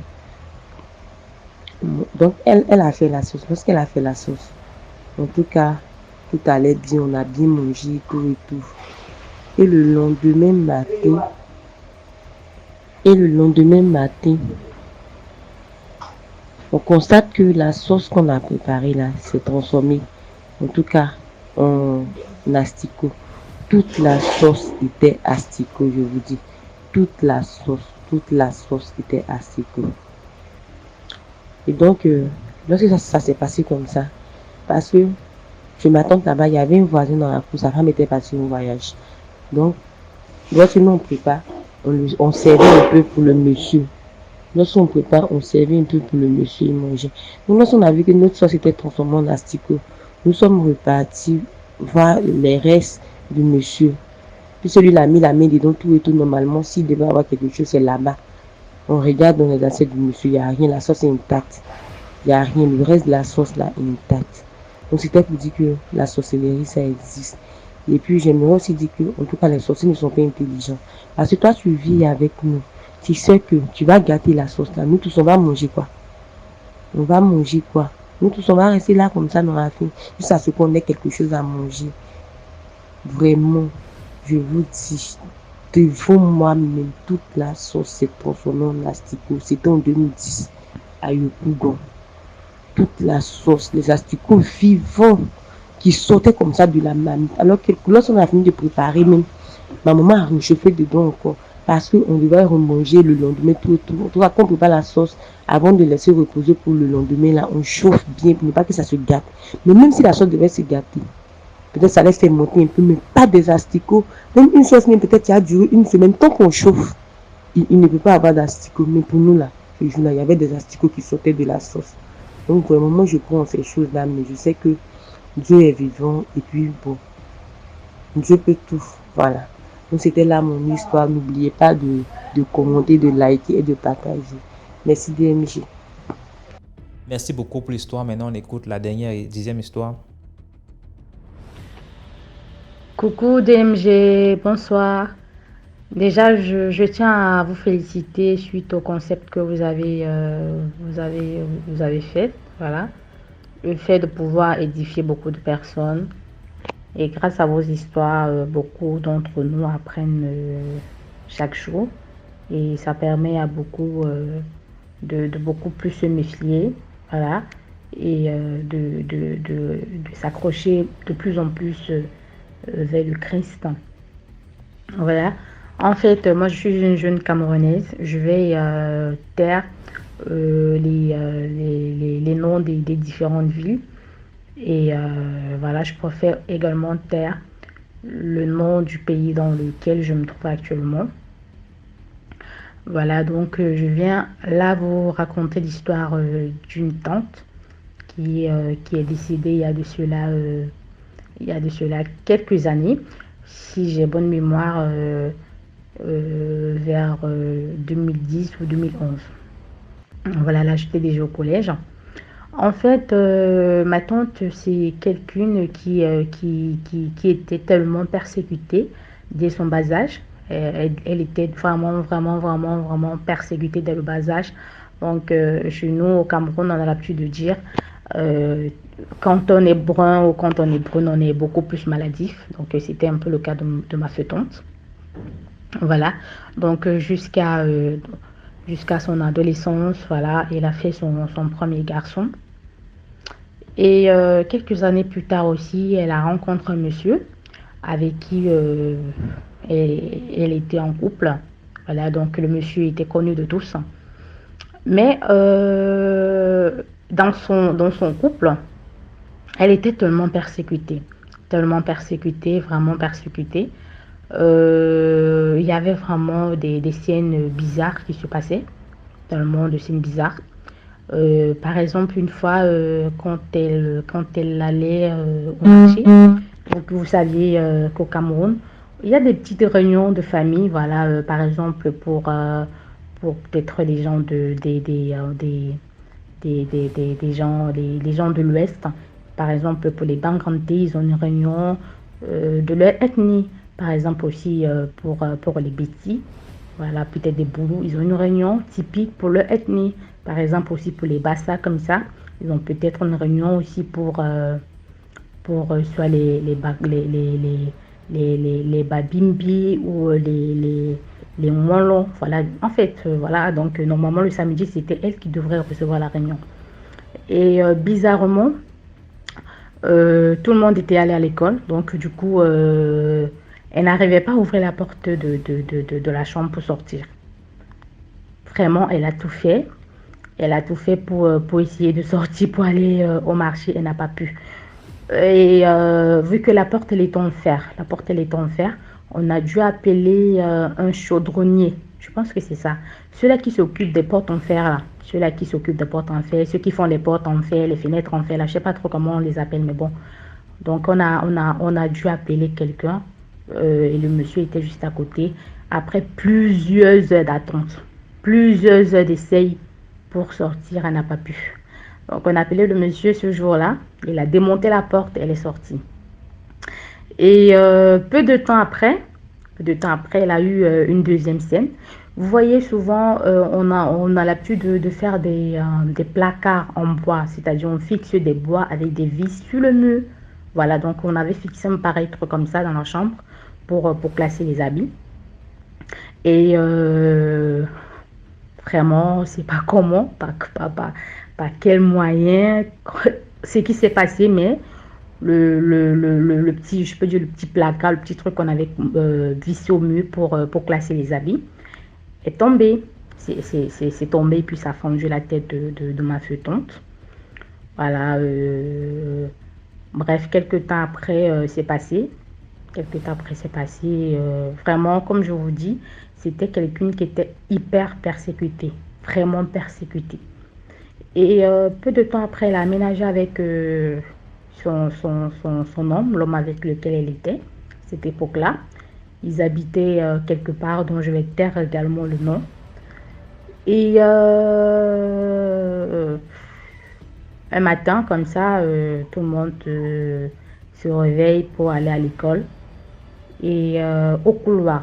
Donc elle a fait la sauce. Lorsqu'elle a fait la sauce, en tout cas, tout allait bien, on a bien mangé, tout et tout. Et le lendemain matin, on constate que la sauce qu'on a préparée là s'est transformée, en tout cas, en asticot. Toute la sauce était asticot, je vous dis. Toute la sauce était asticot. Et donc, lorsque ça s'est passé comme ça, parce que chez ma tante là-bas, il y avait une voisine dans la cour, sa femme était partie au voyage. Donc, lorsque nous on prépare, on servait un peu pour le monsieur. Lorsqu'on prépare, on servait un peu pour le monsieur et manger. Donc, lorsqu'on a vu que notre sauce était transformée en asticot, nous sommes repartis voir les restes du monsieur. Puis celui-là a mis la main dedans, tout et tout. Normalement, s'il devait avoir quelque chose, c'est là-bas. On regarde dans les assiettes du monsieur, il n'y a rien, la sauce est intacte. Il n'y a rien, le reste de la sauce là est intact. Donc c'était pour dire que la sorcellerie, ça existe. Et puis j'aimerais aussi dire que, en tout cas, les sorciers ne sont pas intelligents. Parce que toi, tu vis avec nous. Tu sais que tu vas gâter la sauce là. Nous tous, on va manger quoi? On va manger quoi? Nous tous, on va rester là comme ça dans la fin. Juste à ce qu'on ait quelque chose à manger. Vraiment, je vous dis, devant moi-même, toute la sauce s'est transformée en asticot. C'était en 2010, à Yopougon. Toute la sauce, les asticots vivants qui sortaient comme ça de la marmite. Alors que lorsqu'on a fini de préparer, même, ma maman a réchauffé dedans encore. Parce qu'on devait remanger le lendemain tout autour. En tout cas, quand on prépare la sauce, avant de laisser reposer pour le lendemain, là, on chauffe bien pour ne pas que ça se gâte. Mais même si la sauce devait se gâter, peut-être ça laisse faire monter un peu, mais pas des asticots. Même une sauce, même peut-être qui a duré une semaine, tant qu'on chauffe, il ne peut pas avoir d'asticots. Mais pour nous, là, ce jour-là, il y avait des asticots qui sortaient de la sauce. Donc vraiment, moi, je crois en ces choses-là, mais je sais que Dieu est vivant et puis bon, Dieu peut tout. Voilà. Donc c'était là mon histoire. N'oubliez pas de commenter, de liker et de partager. Merci DMG. Merci beaucoup pour l'histoire. Maintenant, on écoute la dernière et 10e histoire. Coucou DMG, bonsoir. Déjà, je tiens à vous féliciter suite au concept que vous avez fait. Voilà. Le fait de pouvoir édifier beaucoup de personnes. Et grâce à vos histoires, beaucoup d'entre nous apprennent chaque jour. Et ça permet à beaucoup de beaucoup plus se méfier. Voilà. Et de s'accrocher de plus en plus vers le Christ. Voilà. En fait, moi, je suis une jeune Camerounaise. Je vais taire les noms des différentes villes. Et voilà, je préfère également taire le nom du pays dans lequel je me trouve actuellement. Voilà, donc je viens là vous raconter l'histoire d'une tante qui est décédée il y a de cela quelques années. Si j'ai bonne mémoire, vers 2010 ou 2011. Voilà, là j'étais déjà au collège. En fait, ma tante, c'est quelqu'une qui était tellement persécutée dès son bas âge. Elle était vraiment persécutée dès le bas âge. Donc, chez nous, au Cameroun, on a l'habitude de dire quand on est brun ou quand on est brune, on est beaucoup plus maladif. Donc, c'était un peu le cas de ma tante. Voilà. Donc, jusqu'à son adolescence, voilà, elle a fait son premier garçon. Et quelques années plus tard aussi, elle a rencontré un monsieur avec qui elle était en couple. Voilà, donc le monsieur était connu de tous. Mais dans son couple, elle était tellement persécutée, vraiment persécutée. Il y avait vraiment des scènes bizarres qui se passaient dans le monde, des scènes bizarres. Par exemple, une fois, quand elle allait au marché, donc vous saviez qu'au Cameroun, il y a des petites réunions de famille, voilà, par exemple pour peut-être les gens des gens de l'Ouest. Par exemple, pour les Bangranté, ils ont une réunion de leur ethnie. Par exemple aussi pour les Bétis, voilà, peut-être des Boulous, ils ont une réunion typique pour leur ethnie. Par exemple aussi pour les Bassa, comme ça, ils ont peut-être une réunion aussi pour soit les Babimbi ou les Molons. Voilà, en fait, voilà, donc normalement le samedi, c'était elle qui devrait recevoir la réunion. Et bizarrement, tout le monde était allé à l'école, donc du coup, elle n'arrivait pas à ouvrir la porte de la chambre pour sortir. Vraiment, elle a tout fait. Elle a tout fait pour essayer de sortir, pour aller au marché. Elle n'a pas pu. Et vu que la porte, elle est en fer, on a dû appeler un chaudronnier. Je pense que c'est ça. Ceux-là qui s'occupent des portes en fer, là. Ceux-là qui s'occupent des portes en fer, ceux qui font les portes en fer, les fenêtres en fer, là. Je ne sais pas trop comment on les appelle, mais bon. Donc, on a dû appeler quelqu'un. Et le monsieur était juste à côté. Après plusieurs heures d'attente, plusieurs heures d'essai pour sortir, elle n'a pas pu. Donc, on a appelé le monsieur ce jour-là. Il a démonté la porte, elle est sortie. Et peu de temps après, elle a eu une deuxième scène. Vous voyez, souvent, on a l'habitude de faire des placards en bois, c'est-à-dire on fixe des bois avec des vis sur le mur. Voilà, donc on avait fixé un pareil truc comme ça dans la chambre pour classer les habits. Et vraiment, c'est pas comment, pas quel moyen, ce qui s'est passé, mais le petit, je peux dire le petit placard, le petit truc qu'on avait vissé au mur pour classer les habits, est tombé. C'est tombé, puis ça a fendu la tête de ma feuillante. Voilà. Bref, quelques temps après, c'est passé. Vraiment, comme je vous dis, c'était quelqu'un qui était hyper persécuté. Vraiment persécuté. Et peu de temps après, elle a aménagé avec son homme, l'homme avec lequel elle était, cette époque-là. Ils habitaient quelque part dont je vais taire également le nom. Et un matin, comme ça, tout le monde se réveille pour aller à l'école. Et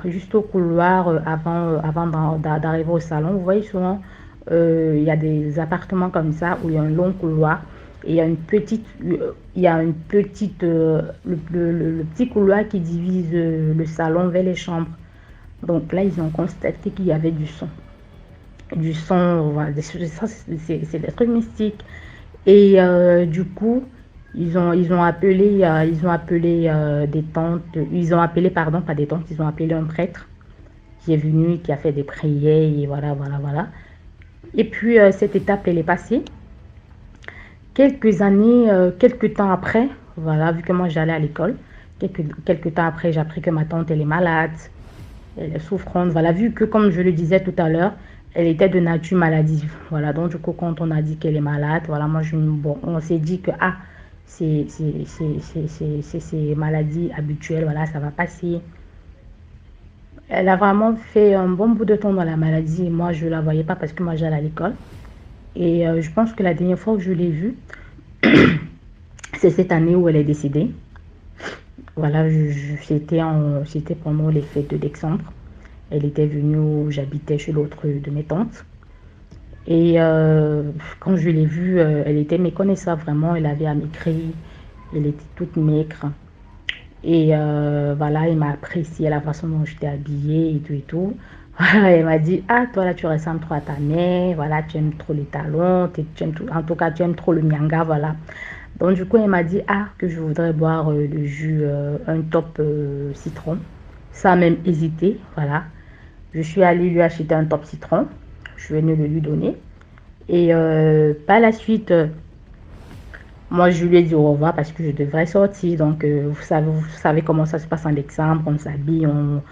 juste au couloir, avant d'arriver au salon, vous voyez souvent, il y a des appartements comme ça où il y a un long couloir. Et il y a le petit couloir qui divise le salon vers les chambres. Donc là, ils ont constaté qu'il y avait du son. Voilà, c'est des trucs mystiques. Et du coup, ils ont appelé des tantes. Ils ont appelé, pardon, pas des tantes, ils ont appelé un prêtre qui est venu, qui a fait des prières, et voilà. Et puis, cette étape, elle est passée. Quelques temps après, voilà, vu que moi j'allais à l'école, quelques temps après, j'ai appris que ma tante, elle est malade, elle est souffrante. Voilà, vu que, comme je le disais tout à l'heure, elle était de nature maladive. Voilà, donc du coup, quand on a dit qu'elle est malade, voilà, on s'est dit que, c'est maladies habituelles, voilà, ça va passer. Elle a vraiment fait un bon bout de temps dans la maladie. Moi, je ne la voyais pas parce que moi, j'allais à l'école. Et je pense que la dernière fois que je l'ai vue, c'est cette année où elle est décédée. Voilà, c'était pendant les fêtes de décembre. Elle était venue où j'habitais chez l'autre de mes tantes. Et quand je l'ai vue, elle était méconnaissable vraiment. Elle avait amaigri, elle était toute maigre. Et voilà, elle m'a apprécié la façon dont j'étais habillée et tout. Elle m'a dit, toi là, tu ressembles trop à ta mère, voilà, tu aimes trop les talons, en tout cas, tu aimes trop le mianga, voilà. Donc, du coup, elle m'a dit, que je voudrais boire le jus, un top citron, sans même hésiter, voilà. Je suis allée lui acheter un top citron, je suis venue le lui donner. Et par la suite, Moi, je lui ai dit au revoir parce que je devrais sortir. Donc, vous savez comment ça se passe en décembre. On s'habille, on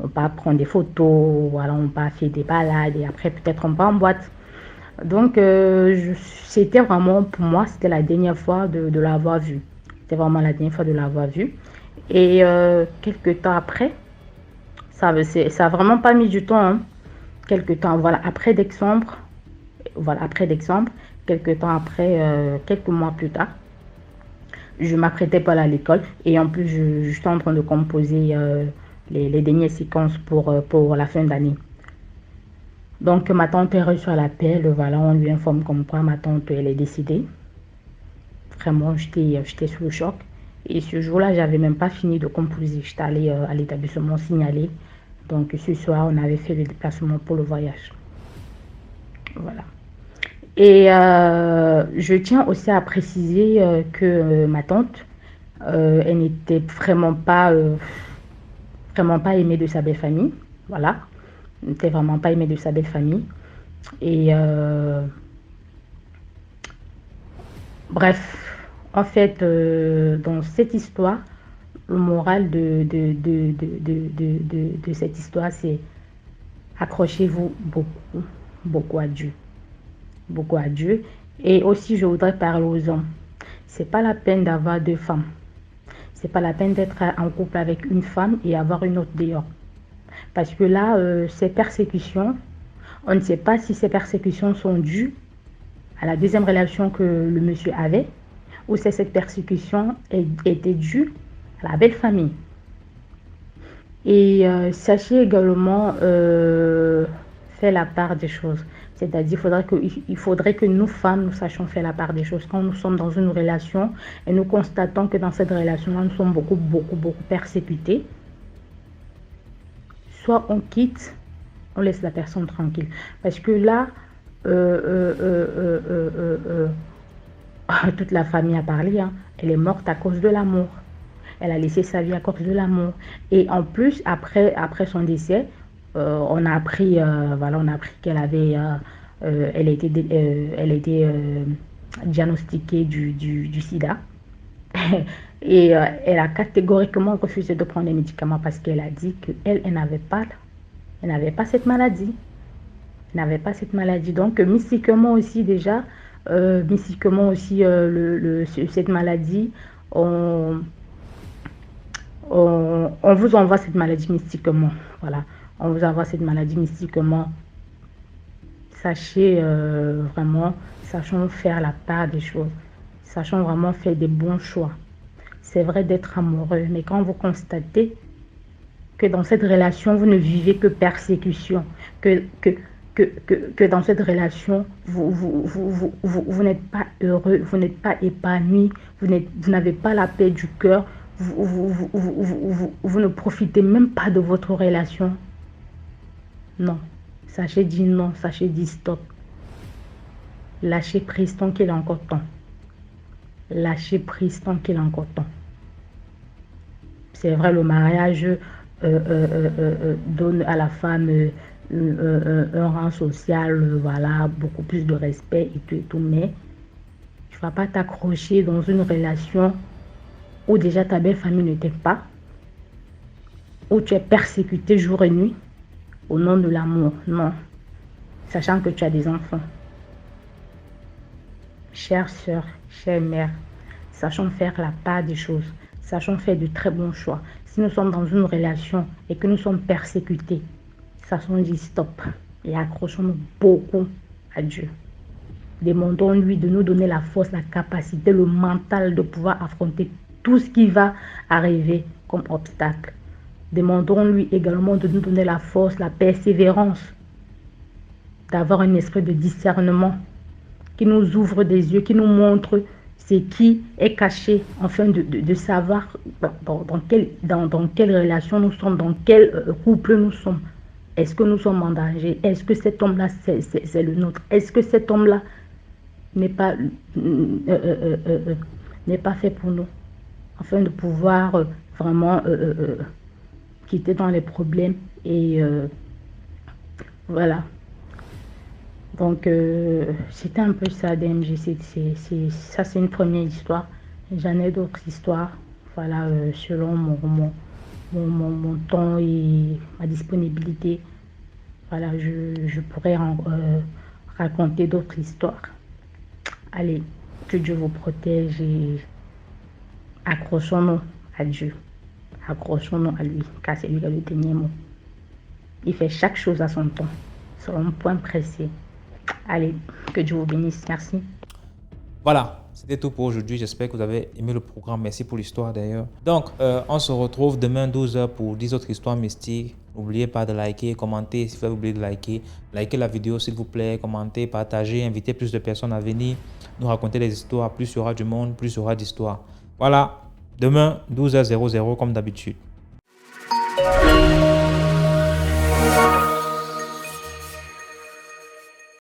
part prendre des photos, voilà, on part faire des balades et après, peut-être on part en boîte. Donc, c'était vraiment, pour moi, c'était la dernière fois de l'avoir vu. C'était vraiment la dernière fois de l'avoir vu. Et quelques temps après, ça a vraiment pas mis du temps, hein. Quelques temps, voilà, après décembre, quelques temps après, quelques mois plus tard, je m'apprêtais pour aller à l'école et en plus, je suis en train de composer les dernières séquences pour la fin d'année. Donc, ma tante est reçue à l'appel, voilà, on lui informe comme quoi ma tante, elle est décédée. Vraiment, j'étais sous le choc. Et ce jour-là, j'avais même pas fini de composer. J'étais allée à l'établissement signaler. Donc, ce soir, on avait fait le déplacement pour le voyage. Voilà. Et je tiens aussi à préciser que ma tante, elle n'était vraiment pas aimée de sa belle famille. Voilà. Elle n'était vraiment pas aimée de sa belle famille. Et bref, en fait, dans cette histoire, le moral de cette histoire, c'est accrochez-vous beaucoup, beaucoup à Dieu. Beaucoup à Dieu. Et aussi, je voudrais parler aux hommes. C'est pas la peine d'avoir 2 femmes. C'est pas la peine d'être en couple avec une femme et avoir une autre dehors. Parce que là, ces persécutions, on ne sait pas si ces persécutions sont dues à la deuxième relation que le monsieur avait ou si cette persécution était due à la belle famille. Et sachez également faire la part des choses. C'est-à-dire il faudrait que nous, femmes, nous sachions faire la part des choses. Quand nous sommes dans une relation et nous constatons que dans cette relation-là, nous sommes beaucoup, beaucoup, beaucoup persécutés, soit on quitte, on laisse la personne tranquille. Parce que là, toute la famille a parlé, hein. Elle est morte à cause de l'amour. Elle a laissé sa vie à cause de l'amour. Et en plus, après son décès, on a appris qu'elle avait, elle a été diagnostiquée du sida. Et elle a catégoriquement refusé de prendre les médicaments parce qu'elle a dit qu'elle n'avait pas cette maladie. Elle n'avait pas cette maladie. Donc, mystiquement aussi déjà, cette maladie, on vous envoie cette maladie mystiquement. Voilà. On vous envoie cette maladie mystiquement. Sachez vraiment, sachons faire la part des choses. Sachons vraiment faire des bons choix. C'est vrai d'être amoureux, mais quand vous constatez que dans cette relation, vous ne vivez que persécution, que dans cette relation, vous n'êtes pas heureux, vous n'êtes pas épanoui, vous n'avez pas la paix du cœur, vous ne profitez même pas de votre relation. Non, sachez dire non, sachez dire stop. Lâchez prise tant qu'il est encore temps. Lâchez prise tant qu'il est encore temps. C'est vrai, le mariage donne à la femme un rang social, voilà, beaucoup plus de respect et tout, mais tu ne vas pas t'accrocher dans une relation où déjà ta belle famille ne t'aime pas, où tu es persécuté jour et nuit au nom de l'amour. Non, sachant que tu as des enfants. Chère sœur, chère mère, sachons faire la part des choses, sachons faire de très bons choix. Si nous sommes dans une relation et que nous sommes persécutés, sachons dire stop et accrochons-nous beaucoup à Dieu. Demandons-lui de nous donner la force, la capacité, le mental de pouvoir affronter tout ce qui va arriver comme obstacle. Demandons-lui également de nous donner la force, la persévérance, d'avoir un esprit de discernement qui nous ouvre des yeux, qui nous montre ce qui est caché, afin de savoir dans quelle relation nous sommes, dans quel couple nous sommes. Est-ce que nous sommes en danger? Est-ce que cet homme-là, c'est le nôtre? Est-ce que cet homme-là n'est pas fait pour nous? Afin de pouvoir vraiment quitter dans les problèmes et voilà. Donc, c'était un peu ça, DMG. Ça, c'est une première histoire. J'en ai d'autres histoires. Voilà, selon mon temps et ma disponibilité. Voilà, je pourrais raconter d'autres histoires. Allez, que Dieu vous protège et accrochons-nous à Dieu. Accrochons-nous à lui, car c'est lui qui a le dernier mot. Il fait chaque chose à son temps, sur un point précis. Allez, que Dieu vous bénisse. Merci. Voilà, c'était tout pour aujourd'hui. J'espère que vous avez aimé le programme. Merci pour l'histoire d'ailleurs. Donc, on se retrouve demain 12h pour 10 autres histoires mystiques. N'oubliez pas de liker, commenter si vous avez oublié de liker. Likez la vidéo s'il vous plaît, commentez, partagez, invitez plus de personnes à venir nous raconter des histoires. Plus il y aura du monde, plus il y aura d'histoires. Voilà, demain 12h00 comme d'habitude.